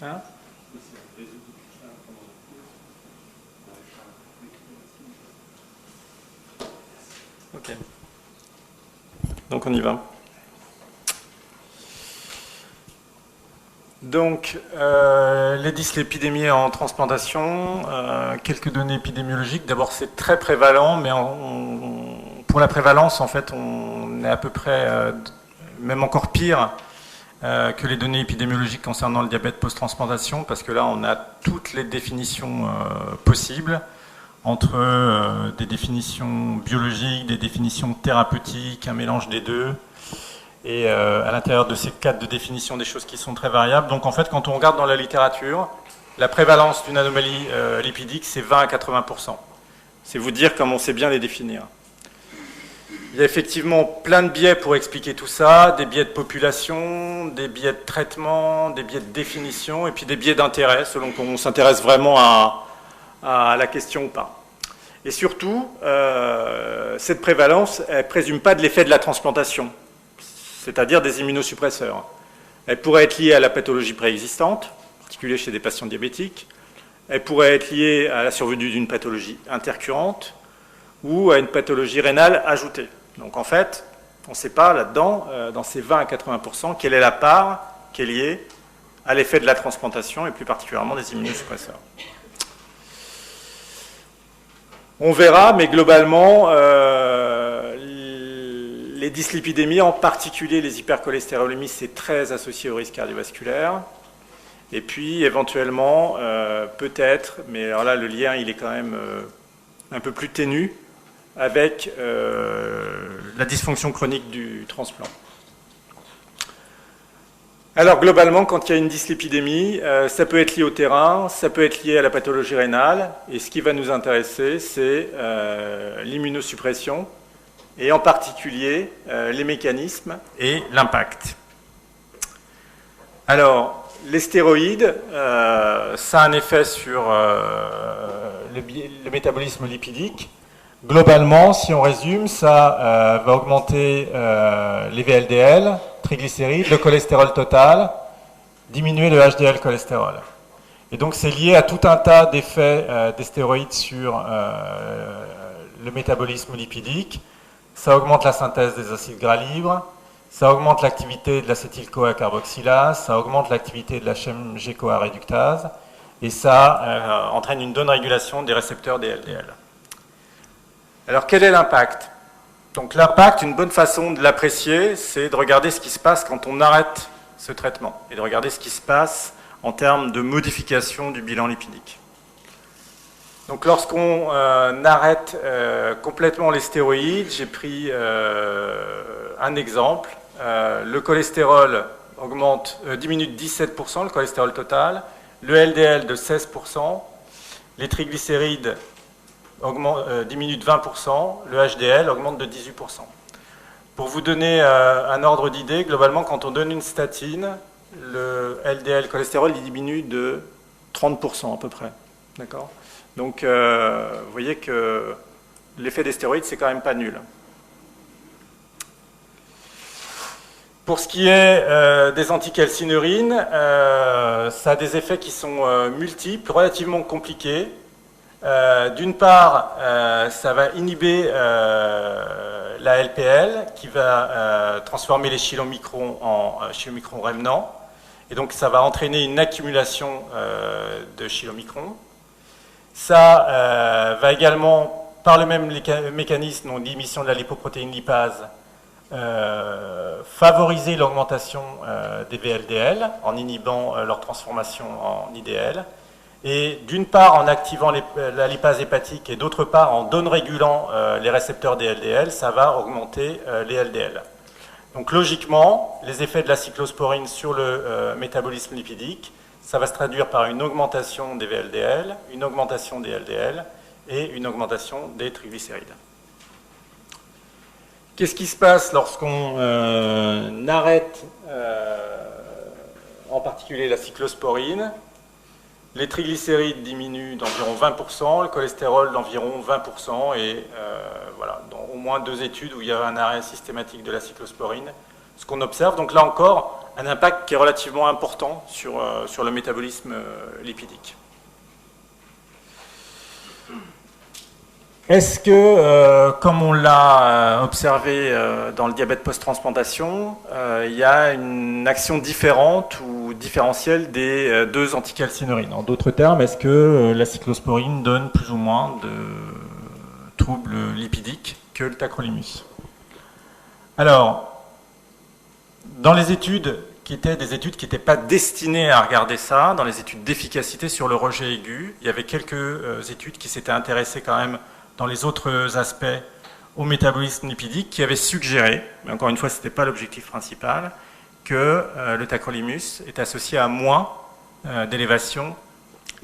Hein? Ok. Donc on y va. Donc, les dyslipidémies en transplantation, quelques données épidémiologiques. D'abord, c'est très prévalent, mais pour la prévalence, en fait, on est à peu près, même encore pire que les données épidémiologiques concernant le diabète post-transplantation, parce que là, on a toutes les définitions possibles, entre des définitions biologiques, des définitions thérapeutiques, un mélange des deux. Et à l'intérieur de ces cadres de définition, des choses qui sont très variables. Donc en fait, quand on regarde dans la littérature, la prévalence d'une anomalie lipidique, c'est 20 à 80%. C'est vous dire comment on sait bien les définir. Il y a effectivement plein de biais pour expliquer tout ça, des biais de population, des biais de traitement, des biais de définition, et puis des biais d'intérêt, selon qu'on s'intéresse vraiment à la question ou pas. Et surtout, cette prévalence, elle ne présume pas de l'effet de la transplantation, c'est-à-dire des immunosuppresseurs. Elle pourrait être liée à la pathologie préexistante, en particulier chez des patients diabétiques. Elle pourrait être liée à la survenue d'une pathologie intercurrente ou à une pathologie rénale ajoutée. Donc en fait, on ne sait pas là-dedans, dans ces 20 à 80%, quelle est la part qui est liée à l'effet de la transplantation et plus particulièrement des immunosuppresseurs. On verra, mais globalement, les dyslipidémies, en particulier les hypercholestérolémies, c'est très associé au risque cardiovasculaire. Et puis, éventuellement, peut-être, mais alors là, le lien, il est quand même un peu plus ténu, avec la dysfonction chronique du transplant. Alors, globalement, quand il y a une dyslipidémie, ça peut être lié au terrain, ça peut être lié à la pathologie rénale, et ce qui va nous intéresser, c'est l'immunosuppression, et en particulier les mécanismes et l'impact. Alors, les stéroïdes, ça a un effet sur le métabolisme lipidique. Globalement, si on résume, ça va augmenter les VLDL, triglycérides, le cholestérol total, diminuer le HDL cholestérol. Et donc c'est lié à tout un tas d'effets des stéroïdes sur le métabolisme lipidique. Ça augmente la synthèse des acides gras libres, ça augmente l'activité de l'acétyl-CoA carboxylase, ça augmente l'activité de la chaîne-G-CoA réductase, et ça entraîne une bonne régulation des récepteurs des LDL. Alors quel est l'impact? Donc l'impact, une bonne façon de l'apprécier, c'est de regarder ce qui se passe quand on arrête ce traitement, et de regarder ce qui se passe en termes de modification du bilan lipidique. Donc lorsqu'on arrête complètement les stéroïdes, j'ai pris un exemple. Le cholestérol diminue de 17%, le cholestérol total, le LDL de 16%, les triglycérides diminuent de 20%, le HDL augmente de 18%. Pour vous donner un ordre d'idée, globalement, quand on donne une statine, le LDL cholestérol il diminue de 30% à peu près. D'accord ? Donc, vous voyez que l'effet des stéroïdes, c'est quand même pas nul. Pour ce qui est des anticalcinurines, ça a des effets qui sont multiples, relativement compliqués. D'une part, ça va inhiber la LPL, qui va transformer les chylomicrons en chylomicrons rémanents. Et donc, ça va entraîner une accumulation de chylomicrons. Ça va également, par le même mécanisme d'émission de la lipoprotéine lipase, favoriser l'augmentation des VLDL en inhibant leur transformation en IDL. Et d'une part en activant la lipase hépatique et d'autre part en down-régulant les récepteurs des LDL, ça va augmenter les LDL. Donc logiquement, les effets de la cyclosporine sur le métabolisme lipidique, ça va se traduire par une augmentation des VLDL, une augmentation des LDL et une augmentation des triglycérides. Qu'est-ce qui se passe lorsqu'on arrête en particulier la cyclosporine? Les triglycérides diminuent d'environ 20%, le cholestérol d'environ 20%, et voilà, dans au moins 2 études où il y a un arrêt systématique de la cyclosporine, ce qu'on observe, donc là encore, un impact qui est relativement important sur le métabolisme lipidique. Est-ce que, comme on l'a observé dans le diabète post-transplantation, il y a une action différente ou différentielle des deux anticalcinurines? En d'autres termes, est-ce que la cyclosporine donne plus ou moins de troubles lipidiques que le tacrolimus? Alors, dans les études qui étaient des études qui n'étaient pas destinées à regarder ça, dans les études d'efficacité sur le rejet aigu, il y avait quelques études qui s'étaient intéressées quand même dans les autres aspects au métabolisme lipidique, qui avaient suggéré, mais encore une fois, ce n'était pas l'objectif principal, que le tacrolimus est associé à moins d'élévation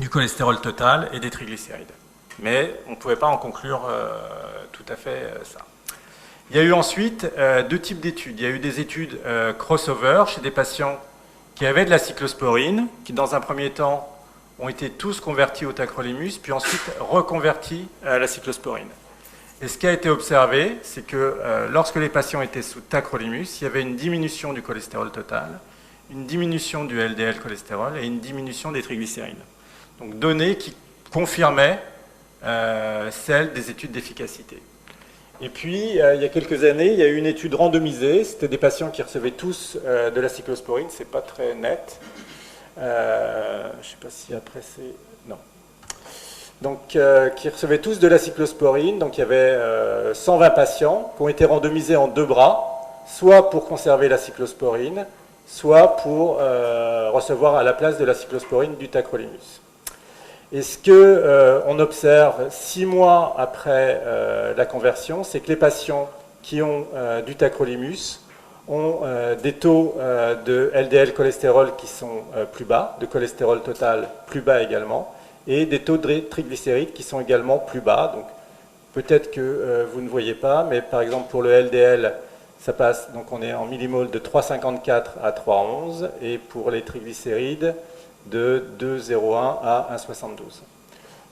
du cholestérol total et des triglycérides. Mais on ne pouvait pas en conclure tout à fait ça. Il y a eu ensuite deux types d'études. Il y a eu des études crossover chez des patients qui avaient de la cyclosporine, qui dans un premier temps ont été tous convertis au tacrolimus, puis ensuite reconvertis à la cyclosporine. Et ce qui a été observé, c'est que lorsque les patients étaient sous tacrolimus, il y avait une diminution du cholestérol total, une diminution du LDL cholestérol et une diminution des triglycérides. Donc données qui confirmaient celles des études d'efficacité. Et puis, il y a quelques années, il y a eu une étude randomisée, c'était des patients qui recevaient tous de la cyclosporine, c'est pas très net. Je ne sais pas si après c'est... Non. Donc, qui recevaient tous de la cyclosporine. Donc, il y avait 120 patients qui ont été randomisés en deux bras, soit pour conserver la cyclosporine, soit pour recevoir à la place de la cyclosporine du tacrolimus. Et ce qu'on observe 6 mois après la conversion, c'est que les patients qui ont du tacrolimus ont des taux de LDL cholestérol qui sont plus bas, de cholestérol total plus bas également, et des taux de triglycérides qui sont également plus bas. Donc peut-être que vous ne voyez pas, mais par exemple pour le LDL, ça passe, donc on est en millimoles de 3,54 à 3,11, et pour les triglycérides de 2,01 à 1,72.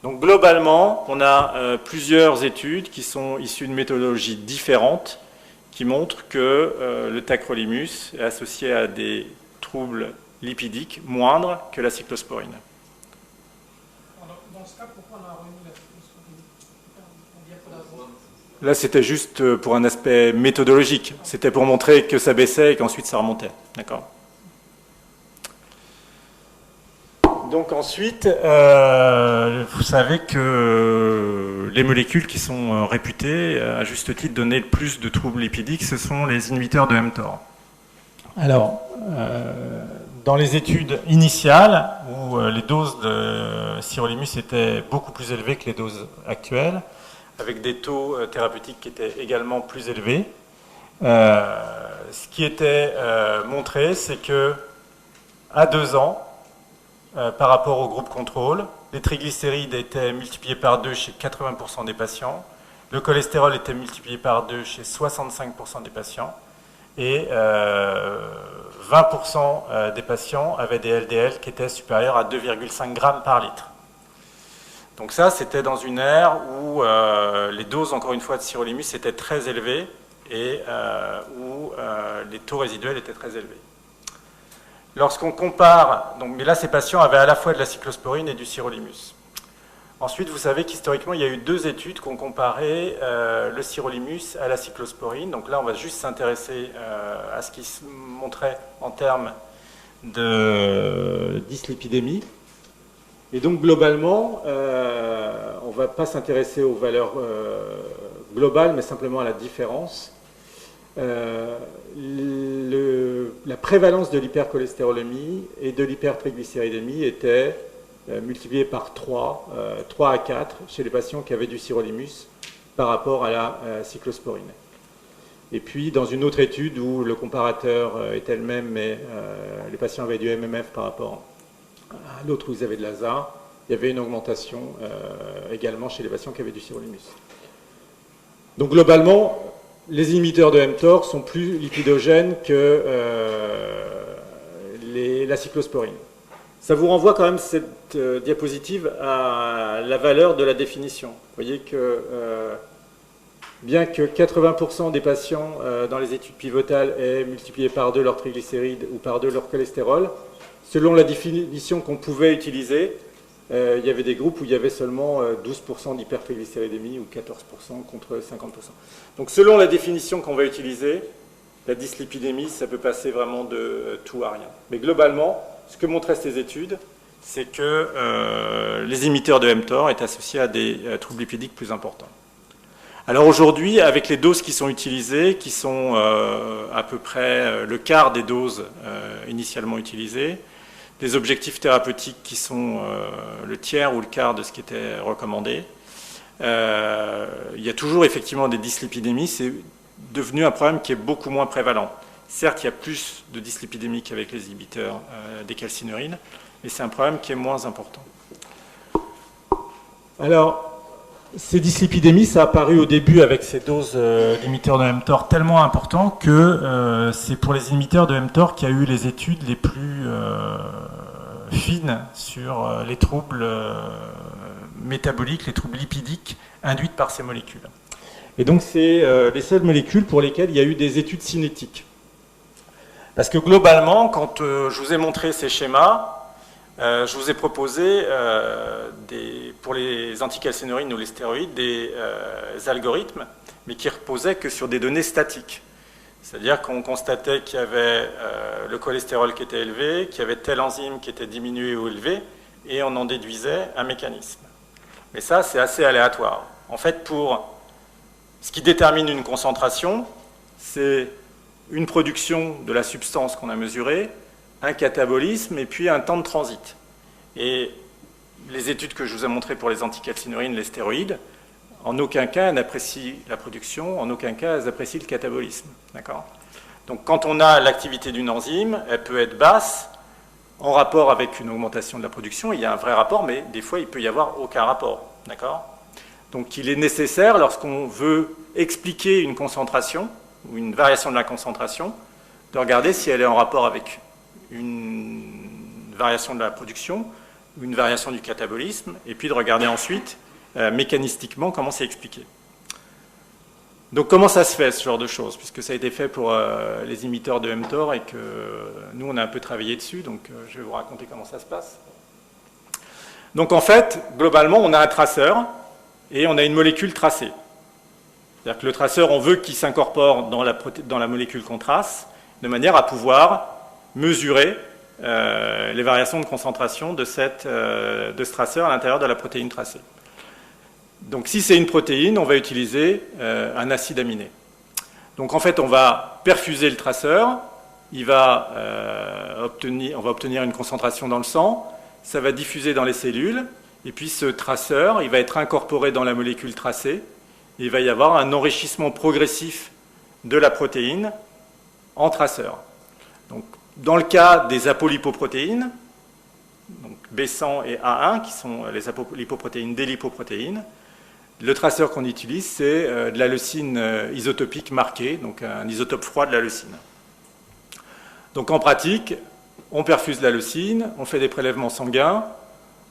Donc globalement, on a plusieurs études qui sont issues de méthodologies différentes qui montrent que le tacrolimus est associé à des troubles lipidiques moindres que la cyclosporine. Dans ce cas, pourquoi on a remis la cyclosporine? Là, c'était juste pour un aspect méthodologique. C'était pour montrer que ça baissait et qu'ensuite ça remontait. D'accord. Donc ensuite, vous savez que les molécules qui sont réputées, à juste titre, donner le plus de troubles lipidiques, ce sont les inhibiteurs de mTOR. Alors, dans les études initiales, où les doses de sirolimus étaient beaucoup plus élevées que les doses actuelles, avec des taux thérapeutiques qui étaient également plus élevés, ce qui était montré, c'est que à 2 ans, par rapport au groupe contrôle, les triglycérides étaient multipliés par 2 chez 80% des patients, le cholestérol était multiplié par 2 chez 65% des patients, et 20% des patients avaient des LDL qui étaient supérieurs à 2,5 grammes par litre. Donc ça, c'était dans une ère où les doses, encore une fois, de sirolimus étaient très élevées et où les taux résiduels étaient très élevés. Lorsqu'on compare, donc, mais là ces patients avaient à la fois de la cyclosporine et du sirolimus. Ensuite, vous savez qu'historiquement, il y a eu 2 études qui ont comparé le sirolimus à la cyclosporine. Donc là, on va juste s'intéresser à ce qui se montrait en termes de dyslipidémie. Et donc globalement, on ne va pas s'intéresser aux valeurs globales, mais simplement à la différence. La prévalence de l'hypercholestérolémie et de l'hypertriglycéridémie était multipliée par 3 à 4 chez les patients qui avaient du sirolimus par rapport à la cyclosporine. Et puis dans une autre étude où le comparateur était le même, mais les patients avaient du MMF par rapport à l'autre où ils avaient de l'ASA, il y avait une augmentation également chez les patients qui avaient du sirolimus. Donc globalement, les inhibiteurs de mTOR sont plus lipidogènes que la cyclosporine. Ça vous renvoie quand même cette diapositive à la valeur de la définition. Vous voyez que bien que 80% des patients dans les études pivotales aient multiplié par 2 leurs triglycérides ou par 2 leur cholestérol, selon la définition qu'on pouvait utiliser, il y avait des groupes où il y avait seulement 12% d'hypertriglycéridémie ou 14% contre 50%. Donc selon la définition qu'on va utiliser, la dyslipidémie, ça peut passer vraiment de tout à rien. Mais globalement, ce que montraient ces études, c'est que les émetteurs de mTOR est associés à des troubles lipidiques plus importants. Alors aujourd'hui, avec les doses qui sont utilisées, qui sont à peu près le quart des doses initialement utilisées, des objectifs thérapeutiques qui sont le tiers ou le quart de ce qui était recommandé, il y a toujours effectivement des dyslipidémies. C'est devenu un problème qui est beaucoup moins prévalent. Certes, il y a plus de dyslipidémie qu'avec les inhibiteurs des calcinurines, mais c'est un problème qui est moins important. Alors, ces dyslipidémies, ça a apparu au début avec ces doses d'inhibiteurs de mTOR tellement importantes que c'est pour les inhibiteurs de mTOR qu'il y a eu les études les plus fines sur les troubles métaboliques, les troubles lipidiques induits par ces molécules. Et donc, c'est les seules molécules pour lesquelles il y a eu des études cinétiques. Parce que globalement, quand je vous ai montré ces schémas, je vous ai proposé, pour les anticalcinurines ou les stéroïdes, des algorithmes, mais qui reposaient que sur des données statiques. C'est-à-dire qu'on constatait qu'il y avait le cholestérol qui était élevé, qu'il y avait telle enzyme qui était diminuée ou élevée, et on en déduisait un mécanisme. Mais ça, c'est assez aléatoire. En fait, ce qui détermine une concentration, c'est une production de la substance qu'on a mesurée, un catabolisme et puis un temps de transit. Et les études que je vous ai montrées pour les anticalcinurines, les stéroïdes, en aucun cas elles apprécient la production, en aucun cas elles apprécient le catabolisme. D'accord ? Donc quand on a l'activité d'une enzyme, elle peut être basse en rapport avec une augmentation de la production. Il y a un vrai rapport, mais des fois il peut y avoir aucun rapport. D'accord ? Donc il est nécessaire, lorsqu'on veut expliquer une concentration ou une variation de la concentration, de regarder si elle est en rapport avec une variation de la production, une variation du catabolisme, et puis de regarder ensuite mécanistiquement comment c'est expliqué. Donc comment ça se fait, ce genre de choses, puisque ça a été fait pour les imiteurs de mTOR et que nous on a un peu travaillé dessus, donc je vais vous raconter comment ça se passe. Donc en fait, globalement, on a un traceur et on a une molécule tracée. C'est-à-dire que le traceur, on veut qu'il s'incorpore dans la molécule qu'on trace, de manière à pouvoir mesurer les variations de concentration de ce traceur à l'intérieur de la protéine tracée. Donc si c'est une protéine, on va utiliser un acide aminé. Donc en fait, on va perfuser le traceur, on va obtenir une concentration dans le sang, ça va diffuser dans les cellules, et puis ce traceur, il va être incorporé dans la molécule tracée, et il va y avoir un enrichissement progressif de la protéine en traceur. Donc, dans le cas des apolipoprotéines, donc B100 et A1, qui sont les apolipoprotéines des lipoprotéines, le traceur qu'on utilise, c'est de la leucine isotopique marquée, donc un isotope froid de la leucine. Donc en pratique, on perfuse la leucine, on fait des prélèvements sanguins,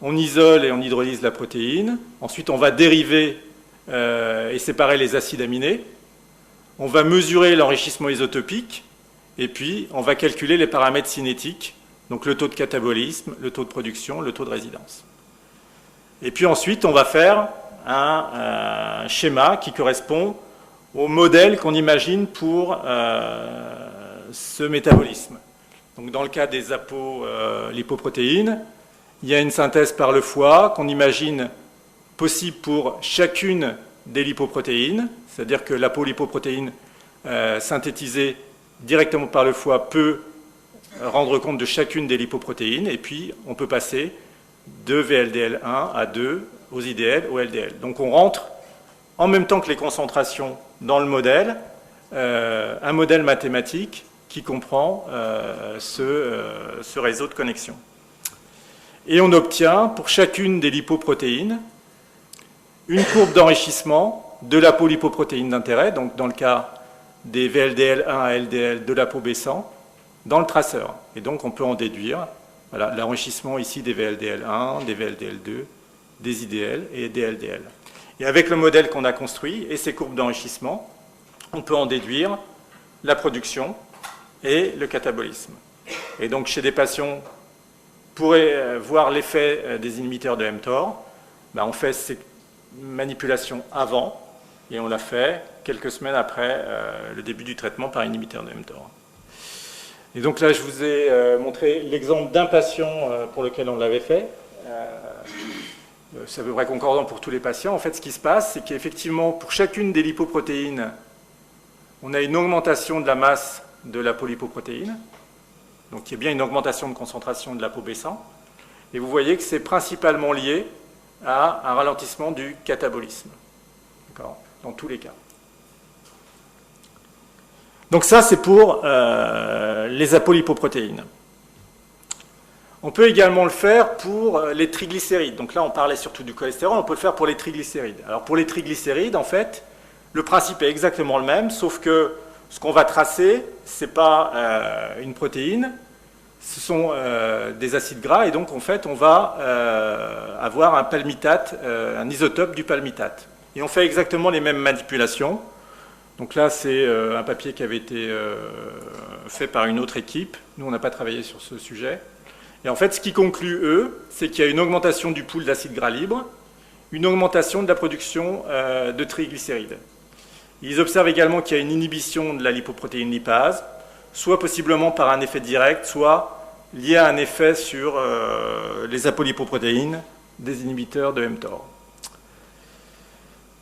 on isole et on hydrolyse la protéine, ensuite on va dériver et séparer les acides aminés, on va mesurer l'enrichissement isotopique, et puis on va calculer les paramètres cinétiques, donc le taux de catabolisme, le taux de production, le taux de résidence. Et puis ensuite, on va faire un schéma qui correspond au modèle qu'on imagine pour ce métabolisme. Donc dans le cas des apolipoprotéines, il y a une synthèse par le foie qu'on imagine possible pour chacune des lipoprotéines, c'est-à-dire que l'apolipoprotéine synthétisée directement par le foie peut rendre compte de chacune des lipoprotéines, et puis on peut passer de VLDL1 à 2 aux IDL, aux LDL. Donc on rentre en même temps que les concentrations dans le modèle, un modèle mathématique qui comprend ce réseau de connexion. Et on obtient pour chacune des lipoprotéines une courbe d'enrichissement de l'apolipoprotéine d'intérêt, donc dans le cas des VLDL1 à LDL de l'ApoB100, dans le traceur. Et donc on peut en déduire l'enrichissement ici des VLDL1, des VLDL2, des IDL et des LDL. Et avec le modèle qu'on a construit et ces courbes d'enrichissement, on peut en déduire la production et le catabolisme. Et donc chez des patients, pour voir l'effet des inhibiteurs de mTOR, ben on fait ces manipulations avant et on l'a fait quelques semaines après le début du traitement par inhibiteur de mTOR. Et donc là, je vous ai montré l'exemple d'un patient pour lequel on l'avait fait. C'est à peu près concordant pour tous les patients. En fait, ce qui se passe, c'est qu'effectivement, pour chacune des lipoprotéines, on a une augmentation de la masse de l'apolipoprotéine. Donc, il y a bien une augmentation de concentration de l'apoB100. Et vous voyez que c'est principalement lié à un ralentissement du catabolisme. D'accord ? Dans tous les cas. Donc ça, c'est pour les apolipoprotéines. On peut également le faire pour les triglycérides. Donc là, on parlait surtout du cholestérol, on peut le faire pour les triglycérides. Alors pour les triglycérides, en fait, le principe est exactement le même, sauf que ce qu'on va tracer, ce n'est pas une protéine, ce sont des acides gras, et donc en fait, on va avoir un palmitate, un isotope du palmitate. Et on fait exactement les mêmes manipulations. Donc là, c'est un papier qui avait été fait par une autre équipe. Nous, on n'a pas travaillé sur ce sujet. Et en fait, ce qui conclut, eux, c'est qu'il y a une augmentation du pool d'acides gras libres, une augmentation de la production de triglycérides. Ils observent également qu'il y a une inhibition de la lipoprotéine lipase, soit possiblement par un effet direct, soit lié à un effet sur les apolipoprotéines des inhibiteurs de mTOR.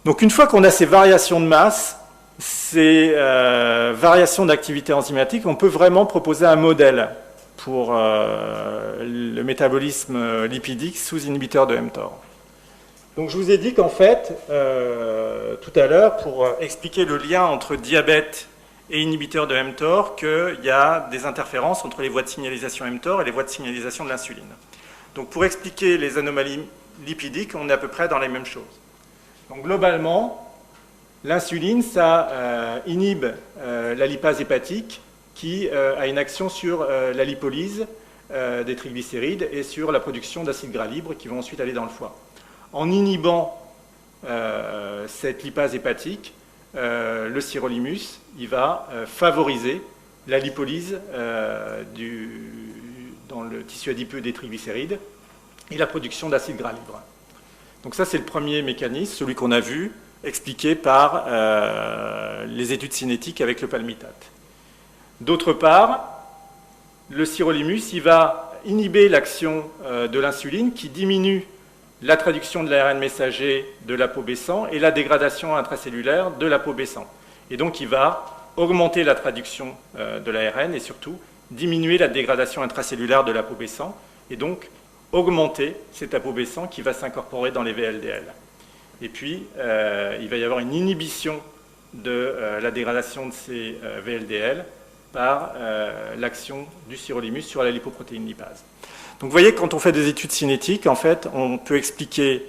Donc une fois qu'on a ces variations de masse, ces variations d'activité enzymatique, on peut vraiment proposer un modèle pour le métabolisme lipidique sous inhibiteur de mTOR. Donc je vous ai dit qu'en fait, tout à l'heure, pour expliquer le lien entre diabète et inhibiteur de mTOR, qu'il y a des interférences entre les voies de signalisation mTOR et les voies de signalisation de l'insuline. Donc pour expliquer les anomalies lipidiques, on est à peu près dans les mêmes choses. Donc globalement, l'insuline, ça inhibe la lipase hépatique qui a une action sur la lipolyse des triglycérides et sur la production d'acides gras libres qui vont ensuite aller dans le foie. En inhibant cette lipase hépatique, le sirolimus, il va favoriser la lipolyse dans le tissu adipeux des triglycérides et la production d'acides gras libres. Donc ça, c'est le premier mécanisme, celui qu'on a vu, expliqué par les études cinétiques avec le palmitate. D'autre part, le sirolimus, il va inhiber l'action de l'insuline qui diminue la traduction de l'ARN messager de l'ApoB100 et la dégradation intracellulaire de l'ApoB100. Et donc, il va augmenter la traduction de l'ARN et surtout diminuer la dégradation intracellulaire de l'ApoB100 et donc augmenter cet ApoB100 qui va s'incorporer dans les VLDL. Et puis, il va y avoir une inhibition de la dégradation de ces VLDL par l'action du sirolimus sur la lipoprotéine lipase. Donc vous voyez que quand on fait des études cinétiques, en fait, on peut expliquer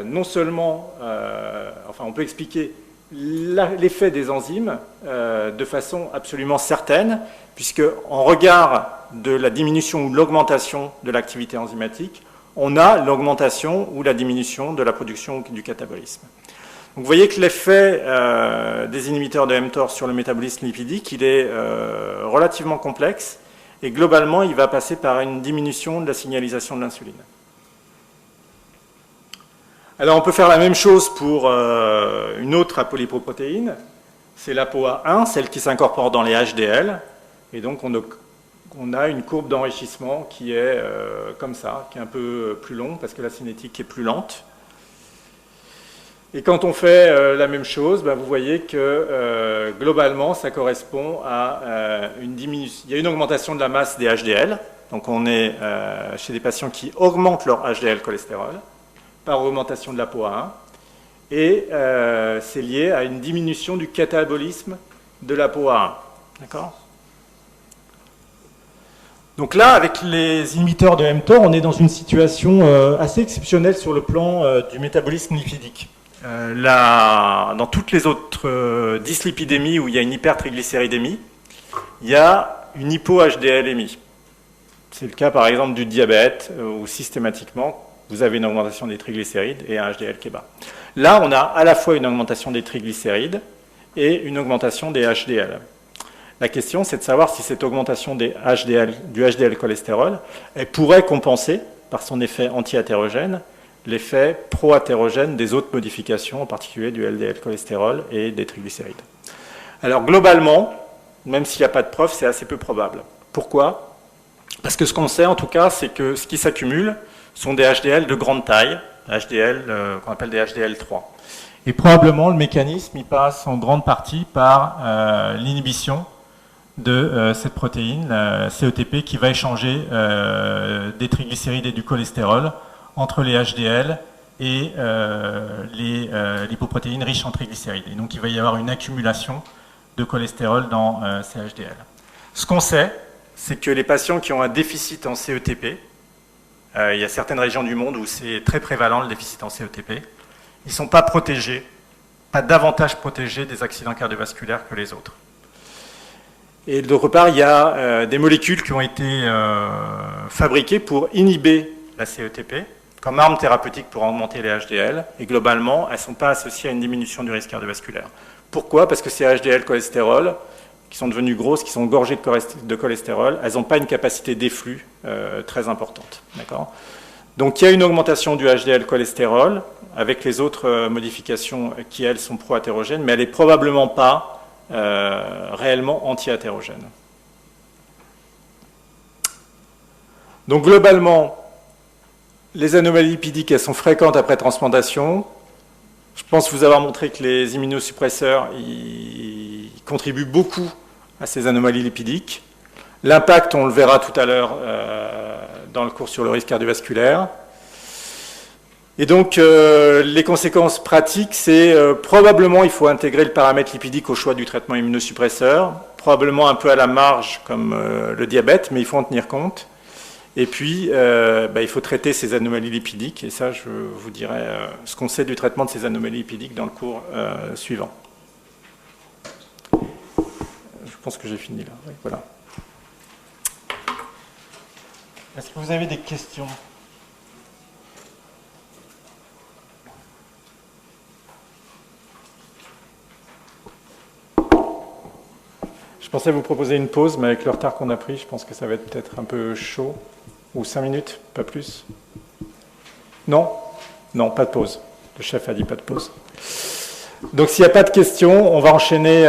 non seulement, on peut expliquer l'effet des enzymes de façon absolument certaine, puisque en regard de la diminution ou de l'augmentation de l'activité enzymatique, on a l'augmentation ou la diminution de la production du catabolisme. Donc vous voyez que l'effet des inhibiteurs de mTOR sur le métabolisme lipidique, il est relativement complexe et globalement, il va passer par une diminution de la signalisation de l'insuline. Alors on peut faire la même chose pour une autre apolipoprotéine, c'est l'ApoA1, celle qui s'incorpore dans les HDL, et donc on a une courbe d'enrichissement qui est comme ça, qui est un peu plus longue parce que la cinétique est plus lente. Et quand on fait la même chose, vous voyez que globalement, ça correspond à une diminution. Il y a une augmentation de la masse des HDL. Donc on est chez des patients qui augmentent leur HDL cholestérol par augmentation de l'ApoA1. Et c'est lié à une diminution du catabolisme de l'ApoA1. D'accord ? Donc là, avec les inhibiteurs de mTOR, on est dans une situation assez exceptionnelle sur le plan du métabolisme lipidique. Dans toutes les autres dyslipidémies où il y a une hypertriglycéridémie, il y a une hypo-HDLémie. C'est le cas par exemple du diabète où systématiquement vous avez une augmentation des triglycérides et un HDL qui est bas. Là, on a à la fois une augmentation des triglycérides et une augmentation des HDL. La question, c'est de savoir si cette augmentation du HDL cholestérol, elle pourrait compenser, par son effet anti-athérogène, l'effet pro-athérogène des autres modifications, en particulier du LDL cholestérol et des triglycérides. Alors globalement, même s'il n'y a pas de preuve, c'est assez peu probable. Pourquoi? Parce que ce qu'on sait en tout cas, c'est que ce qui s'accumule sont des HDL de grande taille, HDL qu'on appelle des HDL3. Et probablement le mécanisme, il passe en grande partie par l'inhibition de cette protéine, la CETP, qui va échanger des triglycérides et du cholestérol entre les HDL et les lipoprotéines riches en triglycérides. Et donc il va y avoir une accumulation de cholestérol dans ces HDL. Ce qu'on sait, c'est que les patients qui ont un déficit en CETP, il y a certaines régions du monde où c'est très prévalent le déficit en CETP, ils ne sont pas protégés, pas davantage protégés des accidents cardiovasculaires que les autres. Et d'autre part, il y a des molécules qui ont été fabriquées pour inhiber la CETP, comme arme thérapeutique pour augmenter les HDL, et globalement, elles ne sont pas associées à une diminution du risque cardiovasculaire. Pourquoi? Parce que ces HDL cholestérol, qui sont devenues grosses, qui sont gorgées de cholestérol, elles n'ont pas une capacité d'efflux très importante. Donc il y a une augmentation du HDL cholestérol, avec les autres modifications qui, elles, sont pro-athérogènes, mais elle n'est probablement pas réellement anti-athérogène. Donc globalement, les anomalies lipidiques, elles sont fréquentes après transplantation. Je pense vous avoir montré que les immunosuppresseurs ils contribuent beaucoup à ces anomalies lipidiques. L'impact, on le verra tout à l'heure dans le cours sur le risque cardiovasculaire. Et donc, les conséquences pratiques, c'est probablement il faut intégrer le paramètre lipidique au choix du traitement immunosuppresseur, probablement un peu à la marge comme le diabète, mais il faut en tenir compte. Et puis, il faut traiter ces anomalies lipidiques, et ça, je vous dirai ce qu'on sait du traitement de ces anomalies lipidiques dans le cours suivant. Je pense que j'ai fini là. Oui, voilà. Est-ce que vous avez des questions ? Je pensais vous proposer une pause, mais avec le retard qu'on a pris, je pense que ça va être peut-être un peu chaud. Ou 5 minutes, pas plus. Non? Non, pas de pause. Le chef a dit pas de pause. Donc s'il n'y a pas de questions, on va enchaîner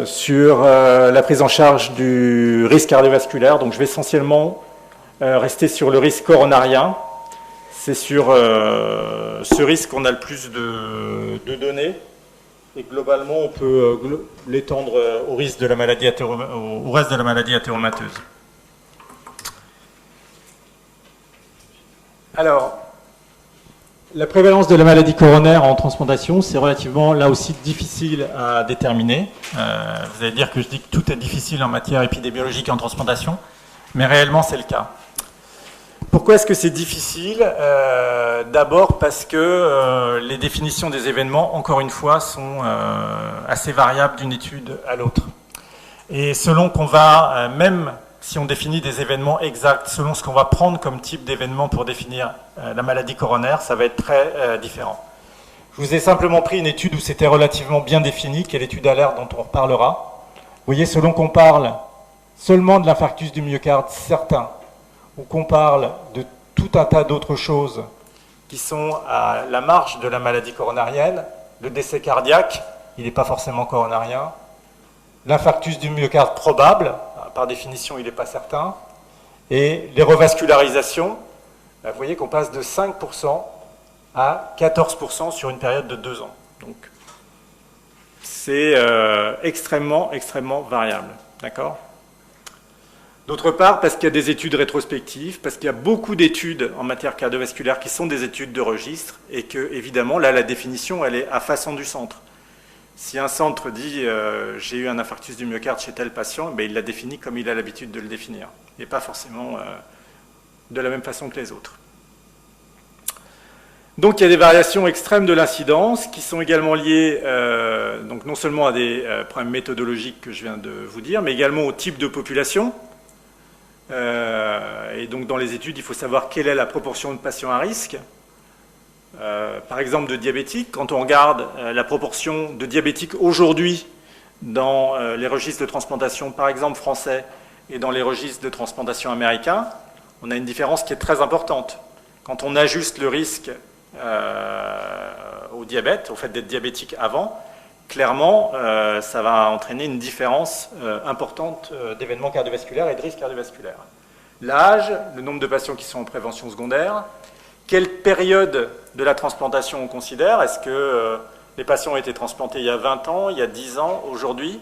sur la prise en charge du risque cardiovasculaire. Donc je vais essentiellement rester sur le risque coronarien. C'est sur ce risque qu'on a le plus de données. Et globalement, on peut l'étendre au risque de la maladie au reste de la maladie athéromateuse. Alors, la prévalence de la maladie coronaire en transplantation, c'est relativement, là aussi, difficile à déterminer. Vous allez dire que je dis que tout est difficile en matière épidémiologique en transplantation, mais réellement, c'est le cas. Pourquoi est-ce que c'est difficile? D'abord parce que les définitions des événements, encore une fois, sont assez variables d'une étude à l'autre. Et selon qu'on va, même si on définit des événements exacts, selon ce qu'on va prendre comme type d'événement pour définir la maladie coronaire, ça va être très différent. Je vous ai simplement pris une étude où c'était relativement bien défini, qui est l'étude ALERT dont on reparlera. Vous voyez, selon qu'on parle seulement de l'infarctus du myocarde certain, ou qu'on parle de tout un tas d'autres choses qui sont à la marge de la maladie coronarienne, le décès cardiaque, il n'est pas forcément coronarien, l'infarctus du myocarde probable, par définition il n'est pas certain, et les revascularisations, vous voyez qu'on passe de 5% à 14% sur une période de 2 ans. Donc c'est extrêmement variable, d'accord ? D'autre part, parce qu'il y a des études rétrospectives, parce qu'il y a beaucoup d'études en matière cardiovasculaire qui sont des études de registre, et que, évidemment, là, la définition, elle est à façon du centre. Si un centre dit « j'ai eu un infarctus du myocarde chez tel patient », il l'a défini comme il a l'habitude de le définir, et pas forcément de la même façon que les autres. Donc il y a des variations extrêmes de l'incidence qui sont également liées donc non seulement à des problèmes méthodologiques que je viens de vous dire, mais également au type de population. Et donc dans les études, il faut savoir quelle est la proportion de patients à risque. par exemple de diabétiques. Quand on regarde la proportion de diabétiques aujourd'hui dans les registres de transplantation, par exemple français, et dans les registres de transplantation américains, on a une différence qui est très importante. Quand on ajuste le risque au diabète, au fait d'être diabétique avant, clairement, ça va entraîner une différence importante d'événements cardiovasculaires et de risques cardiovasculaires. L'âge, le nombre de patients qui sont en prévention secondaire, quelle période de la transplantation on considère? Est-ce que les patients ont été transplantés il y a 20 ans, il y a 10 ans, aujourd'hui?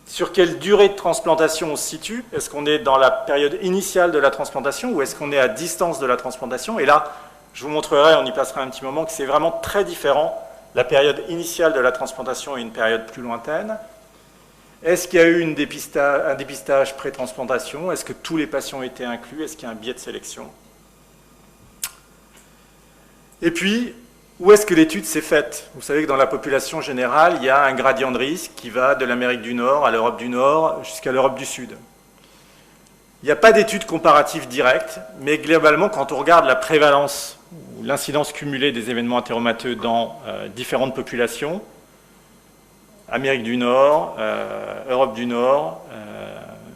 Sur quelle durée de transplantation on se situe? Est-ce qu'on est dans la période initiale de la transplantation ou est-ce qu'on est à distance de la transplantation? Et là, je vous montrerai, on y passera un petit moment, que c'est vraiment très différent, la période initiale de la transplantation et une période plus lointaine. Est-ce qu'il y a eu un dépistage pré-transplantation? Est-ce que tous les patients ont été inclus? Est-ce qu'il y a un biais de sélection? Et puis, où est-ce que l'étude s'est faite? Vous savez que dans la population générale, il y a un gradient de risque qui va de l'Amérique du Nord à l'Europe du Nord jusqu'à l'Europe du Sud. Il n'y a pas d'étude comparative directe, mais globalement, quand on regarde la prévalence ou l'incidence cumulée des événements athéromateux dans différentes populations, Amérique du Nord, Europe du Nord,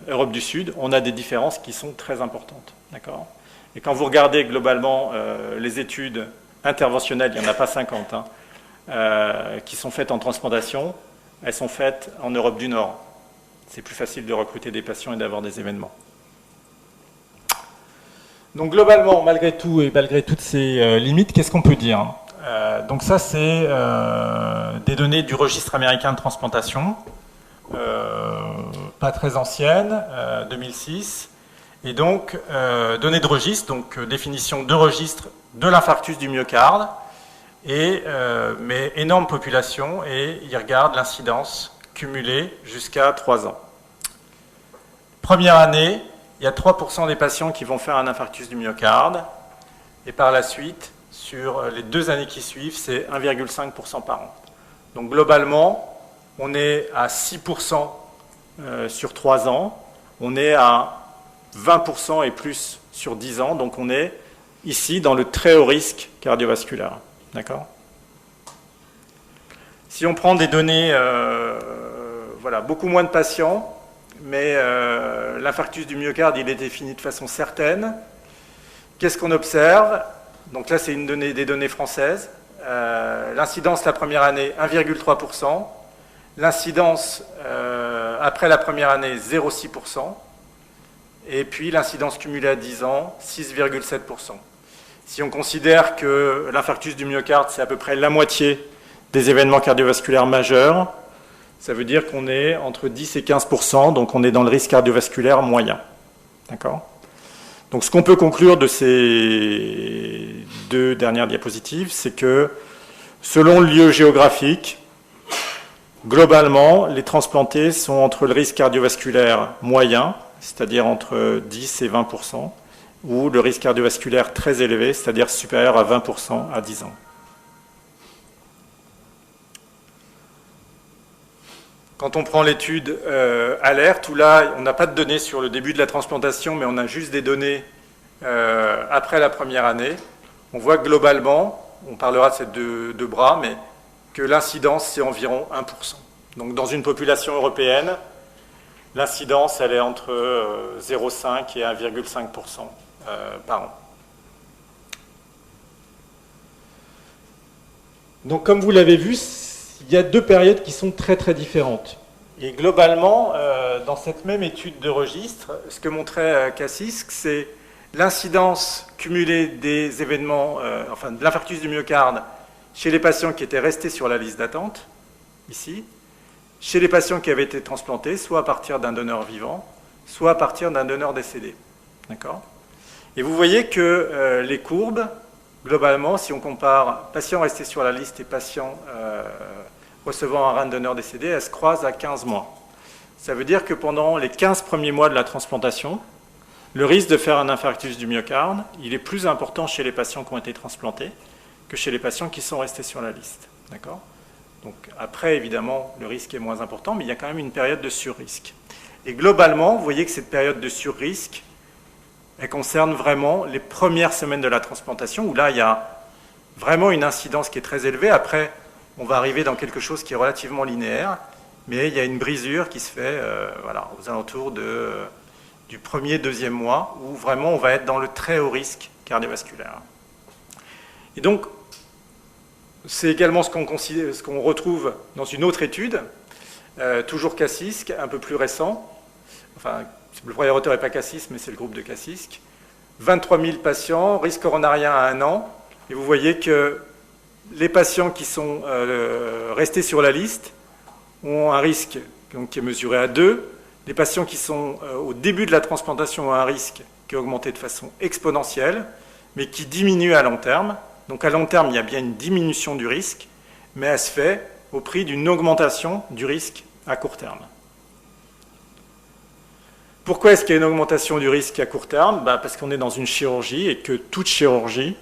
Europe du Sud, on a des différences qui sont très importantes. D'accord ? Et quand vous regardez globalement les études interventionnelles, il n'y en a pas 50, qui sont faites en transplantation, elles sont faites en Europe du Nord. C'est plus facile de recruter des patients et d'avoir des événements. Donc globalement, malgré tout et malgré toutes ces limites, qu'est-ce qu'on peut dire? Donc ça, c'est des données du registre américain de transplantation, pas très anciennes, 2006. Et donc, données de registre, donc définition de registre de l'infarctus du myocarde, mais énorme population, et il regarde l'incidence cumulée jusqu'à 3 ans. Première année, il y a 3% des patients qui vont faire un infarctus du myocarde, et par la suite, sur les 2 années qui suivent, c'est 1,5% par an. Donc globalement, on est à 6% sur 3 ans, on est à 20% et plus sur 10 ans, donc on est ici dans le très haut risque cardiovasculaire. D'accord ? Si on prend des données, voilà, beaucoup moins de patients, mais l'infarctus du myocarde, il est défini de façon certaine. Qu'est-ce qu'on observe? Donc là, c'est des données françaises. L'incidence la première année, 1,3%. L'incidence après la première année, 0,6%. Et puis l'incidence cumulée à 10 ans, 6,7%. Si on considère que l'infarctus du myocarde, c'est à peu près la moitié des événements cardiovasculaires majeurs, ça veut dire qu'on est entre 10 et 15%, donc on est dans le risque cardiovasculaire moyen. D'accord ? Donc ce qu'on peut conclure de ces 2 dernières diapositives, c'est que selon le lieu géographique, globalement, les transplantés sont entre le risque cardiovasculaire moyen, c'est-à-dire entre 10 et 20%, ou le risque cardiovasculaire très élevé, c'est-à-dire supérieur à 20% à 10 ans. Quand on prend l'étude ALERT, où là, on n'a pas de données sur le début de la transplantation, mais on a juste des données après la première année, on voit que globalement, on parlera de ces deux bras, mais que l'incidence, c'est environ 1%. Donc dans une population européenne, l'incidence, elle est entre 0,5 et 1,5% par an. Donc comme vous l'avez vu, il y a 2 périodes qui sont très très différentes. Et globalement, dans cette même étude de registre, ce que montrait Cassis, c'est l'incidence cumulée des événements, enfin de l'infarctus du myocarde chez les patients qui étaient restés sur la liste d'attente, ici, chez les patients qui avaient été transplantés, soit à partir d'un donneur vivant, soit à partir d'un donneur décédé. D'accord ? Et vous voyez que les courbes, globalement, si on compare patients restés sur la liste et patients recevant un rein de donneur décédé, elles se croisent à 15 mois. Ça veut dire que pendant les 15 premiers mois de la transplantation, le risque de faire un infarctus du myocarde, il est plus important chez les patients qui ont été transplantés que chez les patients qui sont restés sur la liste. D'accord ? Donc après, évidemment, le risque est moins important, mais il y a quand même une période de surrisque. Et globalement, vous voyez que cette période de surrisque, elle concerne vraiment les premières semaines de la transplantation, où là, il y a vraiment une incidence qui est très élevée. Après, on va arriver dans quelque chose qui est relativement linéaire, mais il y a une brisure qui se fait voilà, aux alentours du premier, deuxième mois, où vraiment on va être dans le très haut risque cardiovasculaire. Et donc, c'est également ce qu'on retrouve dans une autre étude, toujours Kacisk, un peu plus récent. Enfin, le premier auteur n'est pas Kacisk, mais c'est le groupe de Kacisk. 23 000 patients, risque coronarien à 1 an. Et vous voyez que les patients qui sont restés sur la liste ont un risque donc, qui est mesuré à 2. Les patients qui sont au début de la transplantation ont un risque qui est augmenté de façon exponentielle, mais qui diminue à long terme. Donc à long terme, il y a bien une diminution du risque, mais elle se fait au prix d'une augmentation du risque à court terme. Pourquoi est-ce qu'il y a une augmentation du risque à court terme? Parce qu'on est dans une chirurgie et que toute chirurgie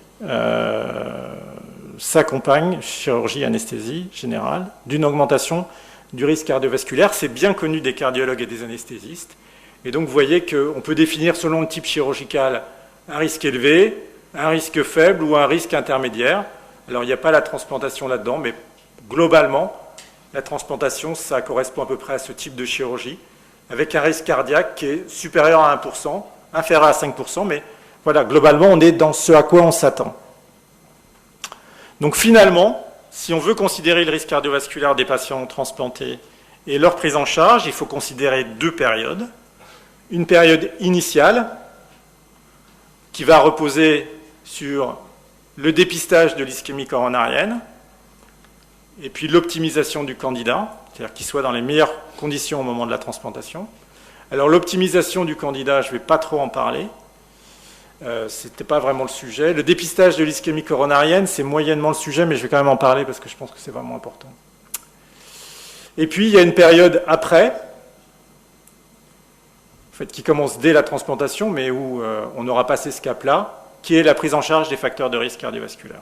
s'accompagne, chirurgie, anesthésie générale, d'une augmentation du risque cardiovasculaire. C'est bien connu des cardiologues et des anesthésistes. Et donc vous voyez qu'on peut définir selon le type chirurgical un risque élevé, un risque faible ou un risque intermédiaire. Alors il n'y a pas la transplantation là-dedans, mais globalement, la transplantation, ça correspond à peu près à ce type de chirurgie, avec un risque cardiaque qui est supérieur à 1%, inférieur à 5%, mais voilà, globalement, on est dans ce à quoi on s'attend. Donc finalement, si on veut considérer le risque cardiovasculaire des patients transplantés et leur prise en charge, il faut considérer 2 périodes. Une période initiale, qui va reposer sur le dépistage de l'ischémie coronarienne, et puis l'optimisation du candidat, c'est-à-dire qu'il soit dans les meilleures conditions au moment de la transplantation. Alors l'optimisation du candidat, je ne vais pas trop en parler, ce n'était pas vraiment le sujet. Le dépistage de l'ischémie coronarienne, c'est moyennement le sujet, mais je vais quand même en parler parce que je pense que c'est vraiment important. Et puis il y a une période après, en fait, qui commence dès la transplantation, mais où on aura passé ce cap-là, qui est la prise en charge des facteurs de risque cardiovasculaire.